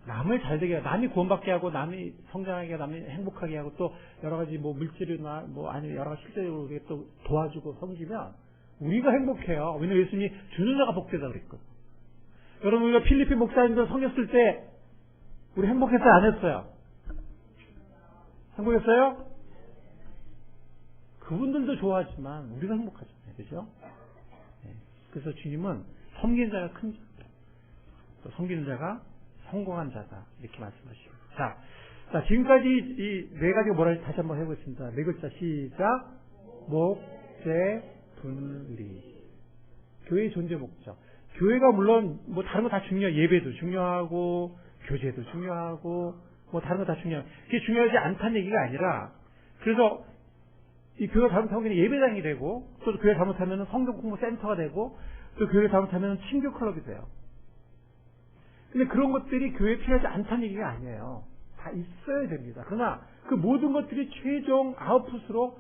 남을 잘되게 하고, 남이 구원받게 하고, 남이 성장하게 하고, 남이 행복하게 하고, 또 여러 가지 물질이나 아니면 여러 가지 실제적으로 우리가 또 도와주고 섬기면 우리가 행복해요. 왜냐면 예수님이 주는 자가 복되다 그랬거든요. 여러분, 우리가 필리핀 목사님들 섬겼을 때 우리 행복했어요? 안 했어요? 행복했어요? 그분들도 좋아하지만 우리가 행복하잖아요. 그죠? 네. 그래서 주님은 섬기는 자가 큰 자, 또 섬기는 자가 성공한 자다, 이렇게 말씀하시고. 자, 지금까지 이 네 가지가 뭐라 다시 한번 해보겠습니다. 네 글자 시작. 목재, 분리. 교회의 존재 목적. 교회가 물론 뭐 다른 거 다 중요해요. 예배도 중요하고 교제도 중요하고 뭐 다른 거 다 중요해요. 그게 중요하지 않다는 얘기가 아니라, 그래서 이 교회가 잘못하면 그냥 예배당이 되고, 또 교회가 잘못하면 성경 공부 센터가 되고, 또 교회가 잘못하면 친교 클럽이 돼요. 근데 그런 것들이 교회에 필요하지 않다는 얘기가 아니에요. 다 있어야 됩니다. 그러나 그 모든 것들이 최종 아웃풋으로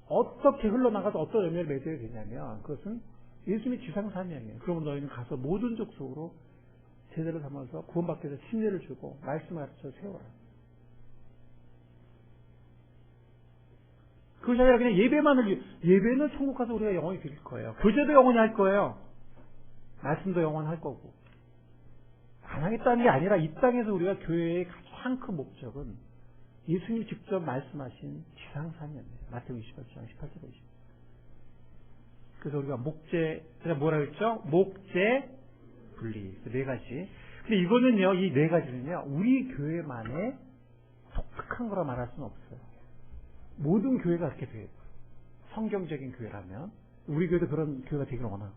어떻게 흘러나가서 어떤 의미를 맺어야 되냐면, 그것은 예수님의 지상사명이에요. 그러면 너희는 가서 모든 족속으로 제자를 삼아서 구원받기 위해서 침례를 주고 말씀을 가르쳐 세워라. 그것이 아니라 그냥 예배는 천국 가서 우리가 영원히 드릴 거예요. 교제도 영원히 할 거예요. 말씀도 영원히 할 거고. 안 하겠다는 게 아니라 이 땅에서 우리가 교회의 가장 큰 목적은 예수님이 직접 말씀하신 지상사명이에요. 마태복음 28장 18절 20. 그래서 우리가 뭐라 그랬죠? 목재, 분리. 네 가지. 근데 이거는요, 이 네 가지는요, 우리 교회만의 독특한 거라 말할 수는 없어요. 모든 교회가 그렇게 돼요. 성경적인 교회라면. 우리 교회도 그런 교회가 되기를 원하고.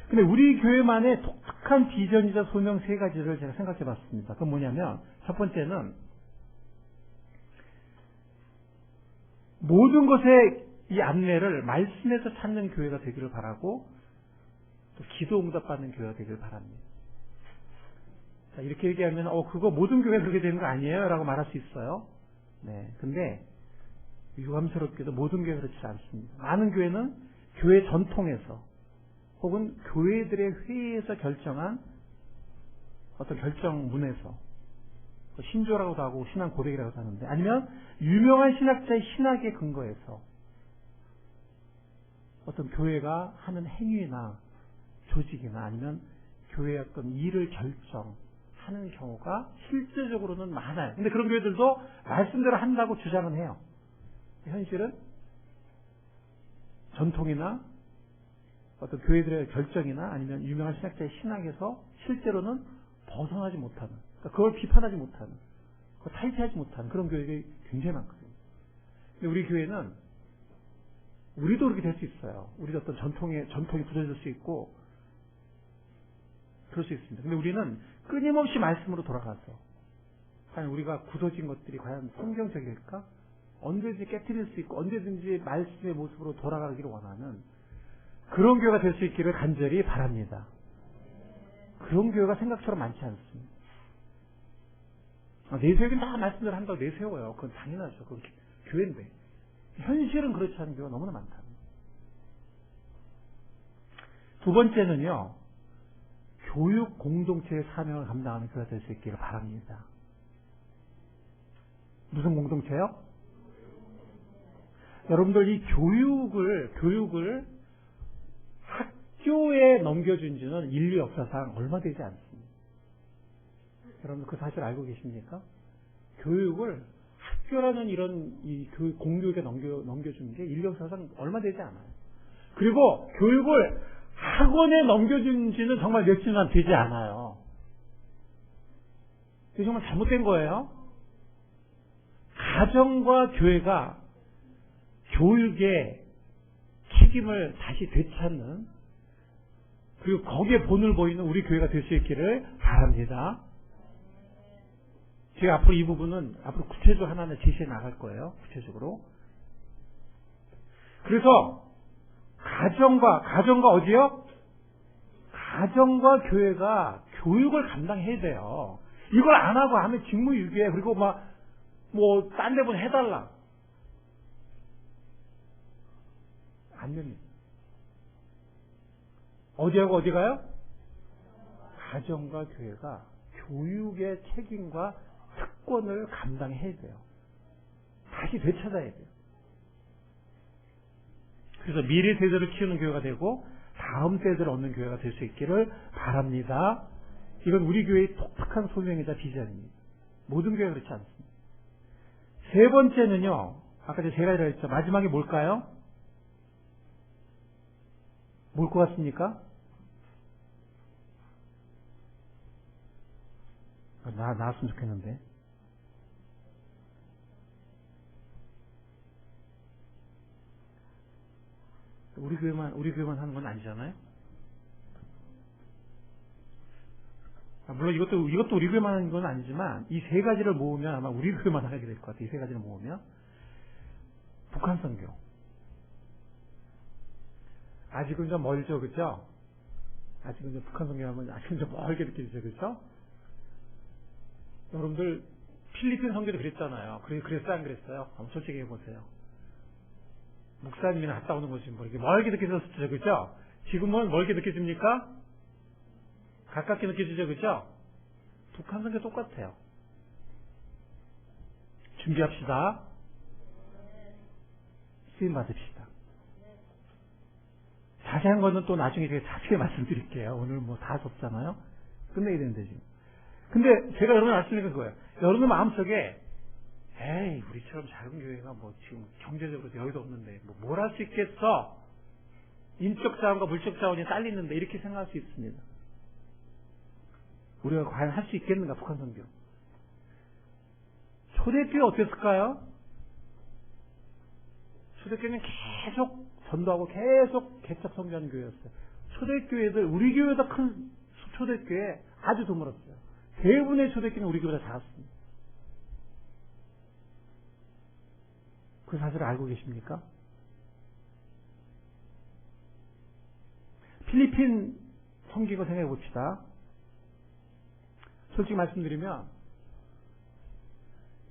근데 우리 교회만의 독특한 비전이자 소명 세 가지를 제가 생각해 봤습니다. 그건 뭐냐면, 첫 번째는 모든 것의 이 안내를 말씀에서 찾는 교회가 되기를 바라고, 또 기도 응답받는 교회가 되기를 바랍니다. 자, 이렇게 얘기하면 그거 모든 교회가 그렇게 되는 거 아니에요? 라고 말할 수 있어요. 네. 근데 유감스럽게도 모든 교회가 그렇지 않습니다. 많은 교회는 교회 전통에서 혹은 교회들의 회의에서 결정한 어떤 결정문에서, 신조라고도 하고 신앙 고백이라고도 하는데, 아니면 유명한 신학자의 신학에 근거해서 어떤 교회가 하는 행위나 조직이나 아니면 교회의 어떤 일을 결정하는 경우가 실제적으로는 많아요. 근데 그런 교회들도 말씀대로 한다고 주장은 해요. 현실은 전통이나 어떤 교회들의 결정이나 아니면 유명한 신학자의 신학에서 실제로는 벗어나지 못하는, 그러니까 그걸 비판하지 못하는, 그걸 탈피하지 못하는 그런 교회들이 굉장히 많거든요. 근데 우리 교회는 우리도 그렇게 될 수 있어요. 우리도 어떤 전통이 굳어질 수 있고 그럴 수 있습니다. 근데 우리는 끊임없이 말씀으로 돌아가서 과연 우리가 굳어진 것들이 과연 성경적일까? 언제든지 깨트릴 수 있고 언제든지 말씀의 모습으로 돌아가기를 원하는 그런 교회가 될 수 있기를 간절히 바랍니다. 그런 교회가 생각처럼 많지 않습니다. 내세우긴 다 말씀대로 한다고 내세워요. 그건 당연하죠. 그건 교회인데. 현실은 그렇지 않은 교회가 너무나 많다. 두 번째는요, 교육 공동체의 사명을 감당하는 교회가 될 수 있기를 바랍니다. 무슨 공동체요? 여러분들 이 교육을 학교에 넘겨준 지는 인류 역사상 얼마 되지 않습니다. 여러분들 그 사실 알고 계십니까? 교육을 학교라는 이런 이 교육 공교육에 넘겨준 게 인류 역사상 얼마 되지 않아요. 그리고 교육을 학원에 넘겨준 지는 정말 며칠만 되지 않아요. 이게 정말 잘못된 거예요. 가정과 교회가 교육의 책임을 다시 되찾는, 그리고 거기에 본을 보이는 우리 교회가 될 수 있기를 바랍니다. 제가 앞으로 이 부분은 앞으로 구체적으로 하나는 제시해 나갈 거예요. 구체적으로. 그래서 가정과 어디요? 가정과 교회가 교육을 감당해야 돼요. 이걸 안 하고 하면 직무유기해. 그리고 딴 데 보면 해달라. 안 됩니다. 어디하고 어디 가요? 가정과 교회가 교육의 책임과 특권을 감당해야 돼요. 다시 되찾아야 돼요. 그래서 미래 세대를 키우는 교회가 되고 다음 세대를 얻는 교회가 될 수 있기를 바랍니다. 이건 우리 교회의 독특한 소명이자 비전입니다. 모든 교회가 그렇지 않습니다. 세 번째는요, 아까 제가 그랬죠. 마지막에 뭘까요? 뭘 것 같습니까? 나왔으면 좋겠는데. 우리 교회만 하는 건 아니잖아요? 물론 이것도 우리 교회만 하는 건 아니지만, 이 세 가지를 모으면 아마 우리 교회만 하게 될 것 같아요. 이 세 가지를 모으면. 북한 선교. 아직은 좀 멀죠, 그죠? 아직은 좀 북한 선교하면 아직은 좀 멀게 느껴지죠, 그죠? 여러분들, 필리핀 선교도 그랬잖아요. 그랬어요, 안 그랬어요? 한번 솔직히 해보세요. 목사님이나 갔다 오는 것이 뭐 이렇게 멀게 느껴졌죠, 그죠? 지금은 멀게 느껴집니까? 가깝게 느껴지죠, 그죠? 북한 선교 똑같아요. 준비합시다. 쓰임 받읍시다. 자세한 거는 또 나중에 제가 자세히 말씀드릴게요. 오늘 뭐 다 줬잖아요. 끝내야 되는데 지금. 근데 제가 여러분 말씀드리는 거예요. 여러분 마음속에 에이 우리처럼 작은 교회가 뭐 지금 경제적으로 여유도 없는데 뭘 할 수 있겠어? 인적 자원과 물적 자원이 딸리는데 이렇게 생각할 수 있습니다. 우리가 과연 할 수 있겠는가 북한 선교. 초대교회 어땠을까요? 초대교회는 계속 전도하고 계속 개척 성교하는 교회였어요. 초대교회들 우리 교회보다 큰 초대교회 아주 드물었어요. 대부분의 초대교회는 우리 교회보다 작았습니다. 그 사실을 알고 계십니까? 필리핀 선교가 생각해 봅시다. 솔직히 말씀드리면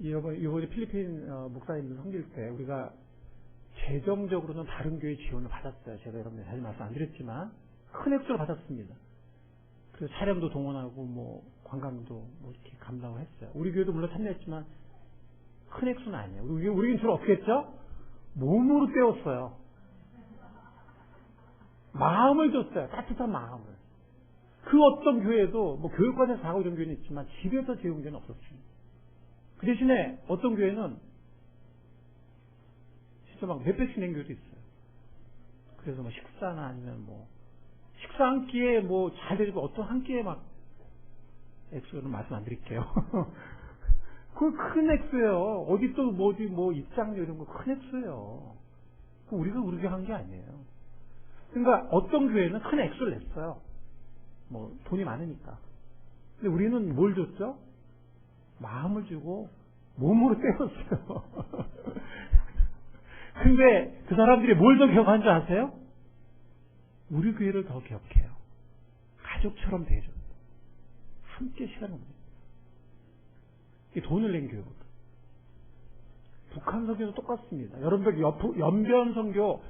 이번에 필리핀 목사님들 섬길 때 우리가 재정적으로는 다른 교회 지원을 받았어요. 제가 여러분들 자주 말씀 안 드렸지만 큰 액수를 받았습니다. 그래서 차량도 동원하고 뭐 관광도 뭐 이렇게 감당을 했어요. 우리 교회도 물론 참여했지만 큰 액수는 아니에요. 우리는 주로 어떻게 했죠? 몸으로 때웠어요. 마음을 줬어요. 따뜻한 마음을. 그 어떤 교회도 뭐 교육관에서 하고 이런 교회는 있지만 집에서 재운 교회는 없었습니다. 그 대신에 어떤 교회는 진짜 막 몇백씩 낸 교회도 있어요. 그래서 뭐 식사나 아니면 뭐 식사 한 끼에 뭐 잘 되고 어떤 한 끼에 막 액수는 말씀 안 드릴게요. 그 큰 액수예요. 어디 또 뭐지 뭐 입장료 이런 거 큰 액수예요. 우리가 한 게 아니에요. 그러니까 어떤 교회는 큰 액수를 냈어요. 뭐 돈이 많으니까. 근데 우리는 뭘 줬죠? 마음을 주고 몸으로 때웠어요. 근데 그 사람들이 뭘 더 기억하는 줄 아세요? 우리 교회를 더 기억해요. 가족처럼 대해줘. 함께 시간을 보내요. 이 돈을 낸 교회보다. 북한 선교도 똑같습니다. 여러분들 연변 선교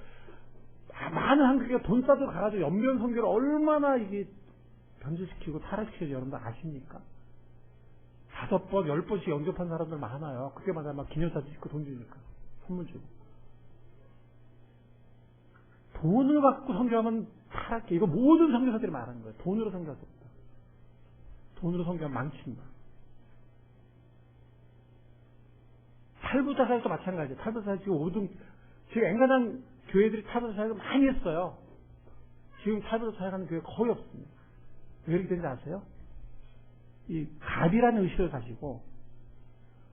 많은 한국교회가 돈 싸도 가가지고 연변 선교를 얼마나 이게 변질시키고 타락시키는지 여러분들 아십니까? 5번, 10번씩 영접한 사람들 많아요. 그때마다 막 기념사진 찍고 돈 주니까. 선물 주고. 돈을 갖고 선교하면 타락해. 이거 모든 선교사들이 말하는 거예요. 돈으로 선교할 수 없다. 돈으로 선교하면 망친다. 탈부자 사역도 마찬가지예요. 탈부자 사역 지금 엔간한 교회들이 탈부자 사역을 많이 했어요. 지금 탈부자 사역하는 교회 거의 없습니다. 왜 이렇게 되는지 아세요? 이 갑이라는 의식을 가지고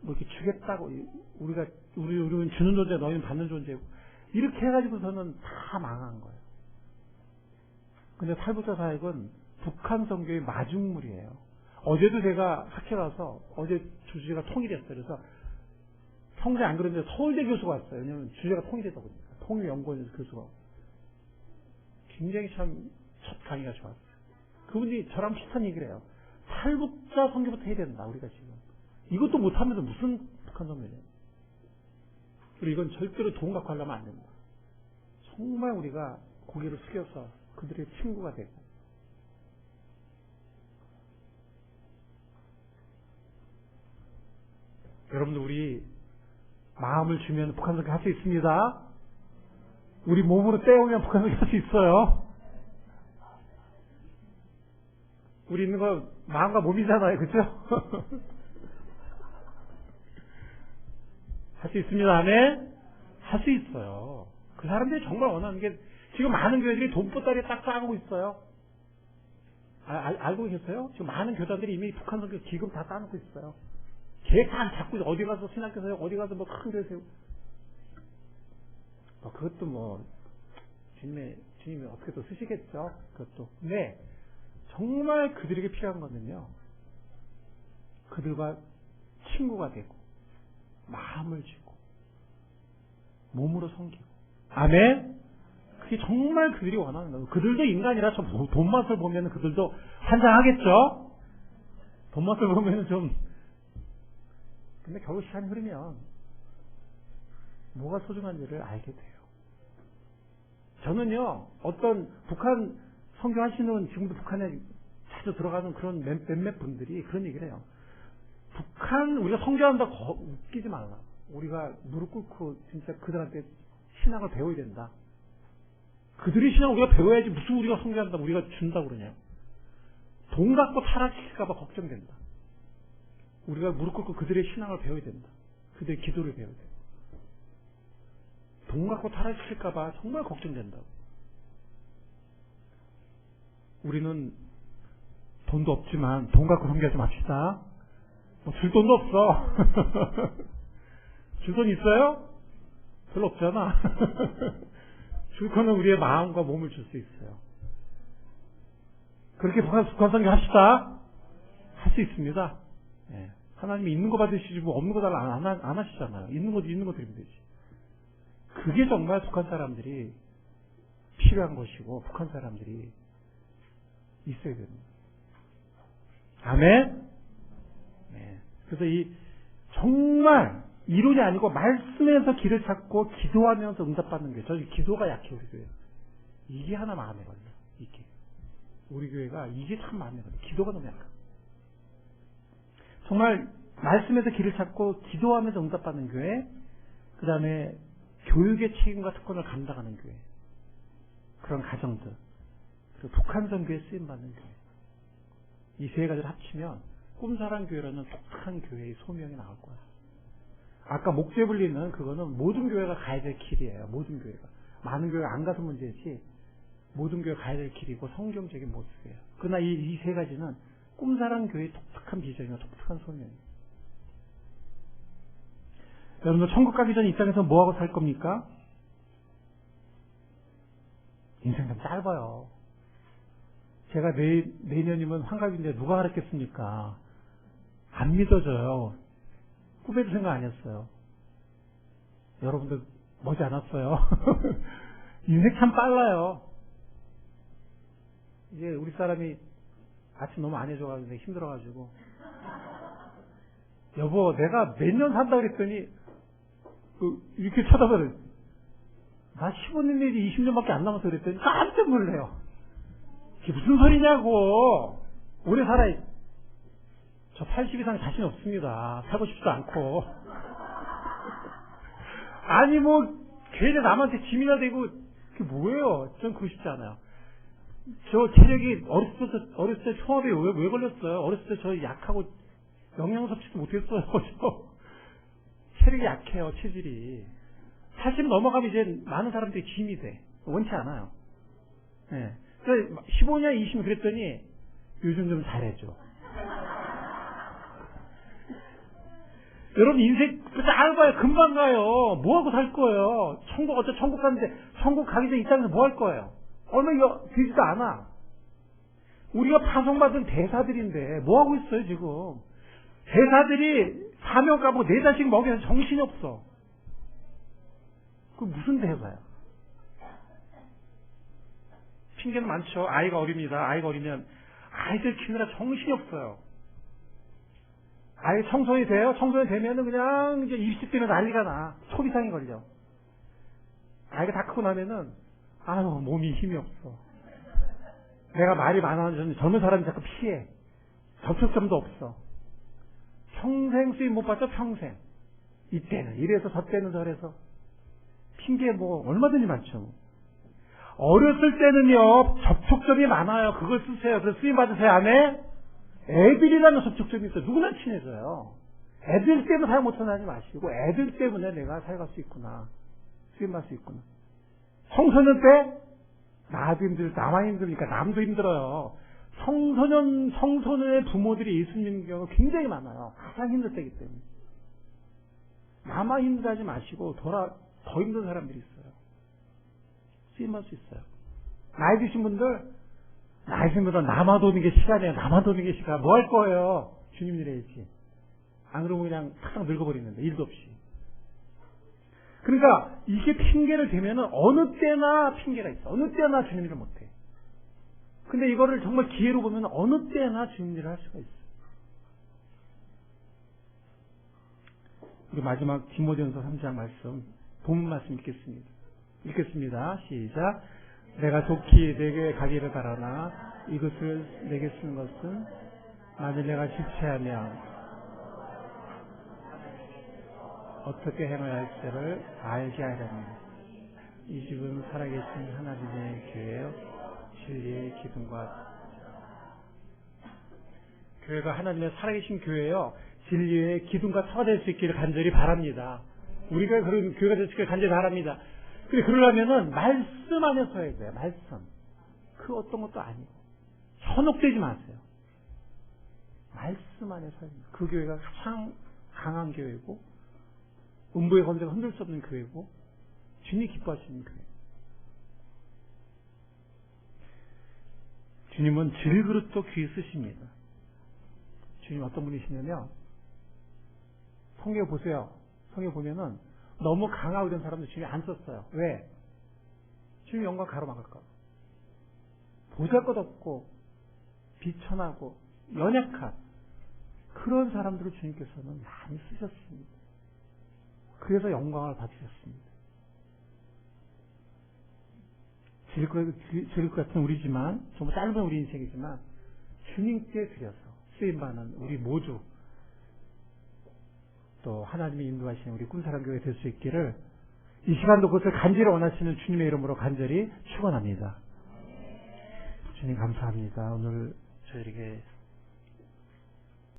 뭐 이렇게 주겠다고 우리는 주는 존재, 너희는 받는 존재고 이렇게 해가지고서는 다 망한 거예요. 근데 탈부자 사역은 북한 선교의 마중물이에요. 어제도 제가 학회 가서 어제 주제가 통일이었어요. 그래서 평소에 안 그랬는데 서울대 교수가 왔어요. 왜냐면 주제가 통일이다 보니까 통일연구원에서 교수가 굉장히 참 첫 강의가 좋았어요. 그분이 저랑 비슷한 얘기를 해요. 탈북자 선교부터 해야 된다. 우리가 지금 이것도 못하면서 무슨 북한 선교예요. 그리고 이건 절대로 돈 갖고 하려면 안 된다. 정말 우리가 고개를 숙여서 그들의 친구가 되고 여러분들 우리 마음을 주면 북한 선교 할 수 있습니다. 우리 몸으로 떼우면 북한 선교 할 수 있어요. 우리 있는 거 마음과 몸이잖아요. 그렇죠? 할 수 있습니다. 아멘? 할 수 있어요. 그 사람들이 정말 원하는 게 지금 많은 교회들이 돈보따리에 딱 싸고 있어요. 알고 계세요? 지금 많은 교단들이 이미 북한 선교 기금 다 따놓고 있어요. 계획 다 잡고 어디 가서 신학교 세우고 어디 가서 뭐 큰 교회 세우고 그것도 뭐 주님이 어떻게 또 쓰시겠죠? 그것도. 근데 정말 그들에게 필요한 거는요, 그들과 친구가 되고 마음을 주고 몸으로 섬기고. 아멘. 그게 정말 그들이 원하는 거예요. 그들도 인간이라 좀 돈맛을 보면 그들도 환장하겠죠. 돈맛을 보면 좀. 근데 결국 시간이 흐르면 뭐가 소중한지를 알게 돼요. 저는요, 어떤 북한 선교하시는, 지금도 북한에 자주 들어가는 그런 몇몇 분들이 그런 얘기를 해요. 북한, 우리가 선교한다 웃기지 말라. 우리가 무릎 꿇고 진짜 그들한테 신앙을 배워야 된다. 그들의 신앙을 우리가 배워야지 무슨 우리가 선교한다, 우리가 준다고 그러냐. 돈 갖고 타락시킬까봐 걱정된다. 우리가 무릎 꿇고 그들의 신앙을 배워야 된다. 그들의 기도를 배워야 된다. 돈 갖고 타락시킬까봐 정말 걱정된다고. 우리는 돈도 없지만 돈 갖고 선교하지 맙시다. 뭐 줄 돈도 없어. 줄 돈 있어요? 별로 없잖아. 줄 거는 우리의 마음과 몸을 줄 수 있어요. 그렇게 북한 선교 합시다. 할 수 있습니다. 네. 하나님이 있는 거 받으시지 뭐 없는 거 달라 안 하시잖아요. 있는 거 드리면 되지. 그게 정말 북한 사람들이 필요한 것이고 북한 사람들이 있어야 됩니다. 아멘. 네. 그래서 이 정말 이론이 아니고 말씀에서 길을 찾고 기도하면서 응답받는 게, 저희 기도가 약해요, 우리 교회. 이게 하나 마음에 걸려. 이게 우리 교회가 이게 참 마음에 걸려. 기도가 너무 약해. 정말 말씀에서 길을 찾고 기도하면서 응답받는 교회, 그 다음에 교육의 책임과 특권을 감당하는 교회, 그런 가정들, 그리고 북한 선교에 쓰임받는 교회, 이 세 가지를 합치면 꿈사랑교회라는 독특한 교회의 소명이 나올 거예요. 아까 목재분리는 그거는 모든 교회가 가야 될 길이에요. 모든 교회가. 많은 교회가 안 가서 문제지 모든 교회가 가야 될 길이고 성경적인 모습이에요. 그러나 이 세 가지는 꿈사랑교회의 독특한 비전이고 독특한 소명이에요. 여러분들 천국 가기 전 이 땅에서 뭐하고 살 겁니까? 인생 좀 짧아요. 제가 내년이면 환갑인데 누가 가르쳤습니까? 안 믿어져요. 꿈에도 생각 안 했어요. 여러분들 머지 않았어요. 인생 참 빨라요. 이제 우리 사람이 아침 너무 안 해줘가지고 힘들어가지고, 여보 내가 몇 년 산다 그랬더니 이렇게 쳐다봐요. 나 15년이지 20년밖에 안 남았어 그랬더니 깜짝 놀래요. 이게 무슨 소리냐고. 오래 살아. 저 80 이상 자신 없습니다. 살고 싶지도 않고. 아니 뭐 괜히 남한테 짐이나 되고 그게 뭐예요. 전 그러고 싶지 않아요. 저 체력이 어렸을 때 초합에 왜 걸렸어요? 어렸을 때 저 약하고 영양 섭취도 못했어요. 저 체력이 약해요. 체질이 80 넘어가면 이제 많은 사람들이 짐이 돼. 원치 않아요. 네. 15년 20년 그랬더니 요즘 좀 잘해줘. 여러분 인생 짧아요. 금방 가요. 뭐하고 살 거예요? 천국 가는데 천국 가기 전에 이 땅에서 뭐 할 거예요? 얼마 이거 되지도 않아. 우리가 파송받은 대사들인데 뭐하고 있어요 지금? 대사들이 사명 까먹고 내 자식 먹여서 정신이 없어. 그 무슨 대사야? 핑계는 많죠. 아이가 어립니다. 아이가 어리면 아이들 키우느라 정신이 없어요. 아이 청소년이 돼요? 청소년이 되면은 그냥 이제 입시 때문에 난리가 나. 초비상이 걸려. 아이가 다 크고 나면은 아유 몸이 힘이 없어. 내가 말이 많아지는 젊은 사람이 자꾸 피해. 접촉점도 없어. 평생 수입 못 받죠. 평생. 이때는 이래서 저때는 저래서. 핑계 뭐 얼마든지 많죠. 어렸을 때는요 접촉점이 많아요. 그걸 쓰세요. 그래서 수입 받으세요. 안 해? 애들이라는 접촉점이 있어요. 누구나 친해져요. 애들 때문에 사회 못 전하지 마시고 애들 때문에 내가 살아갈 수 있구나. 수입 받을 수 있구나. 청소년 때 나도 나만 힘드니까 남도 힘들어요. 청소년의 부모들이 예수 믿는 경우가 굉장히 많아요. 가장 힘들 때이기 때문에. 나만 힘들하지 마시고 더 힘든 사람들이 있어요. 쓰임받을 수 있어요. 나이 드신 분들, 나이 드신 분들 남아도는 게 시간이에요. 남아도는 게 시간. 뭐 할 거예요? 주님 일 해야지. 안 그러면 그냥 탁 늙어버리는데, 일도 없이. 그러니까 이게 핑계를 대면은 어느 때나 핑계가 있어. 어느 때나 주님 일을 못해. 근데 이거를 정말 기회로 보면 어느 때나 주님 일을 할 수가 있어. 우리 마지막 디모데전서 3장 말씀, 본문 말씀 읽겠습니다. 읽겠습니다. 시작. 내가 좋게 내게 가기를 바라나 이것을 내게 쓰는 것은 만일 내가 지체하면 어떻게 행해야 할지를 알게 하려니 이 집은 살아계신 하나님의 교회요 진리의 기둥과 교회가 하나님의 살아계신 교회요 진리의 기둥과 터가 될 수 있기를 간절히 바랍니다. 우리가 그런 교회가 될 수 있기를 간절히 바랍니다. 근데 그러려면은 말씀 안에 서야 돼요. 말씀. 그 어떤 것도 아니고 현혹되지 마세요. 말씀 안에 서야 됩니다. 그 교회가 가장 강한 교회고 음부의 권세가 흔들 수 없는 교회고 주님이 기뻐하시는 교회. 주님은 질그릇도 귀히 쓰십니다. 주님 어떤 분이시냐면 성경 보세요. 성경 보면은 너무 강하고 이런 사람들 주님이 안 썼어요. 왜? 주님 영광 가로막을까? 보잘것없고 비천하고 연약한 그런 사람들을 주님께서는 많이 쓰셨습니다. 그래서 영광을 받으셨습니다. 질것 같은 우리지만 정말 짧은 우리 인생이지만 주님께 드려서 쓰임받는 우리 모두 또 하나님이 인도하시는 우리 꿈사랑교회 될 수 있기를 이 시간도 그것을 간절히 원하시는 주님의 이름으로 간절히 축원합니다. 주님 감사합니다. 오늘 저희에게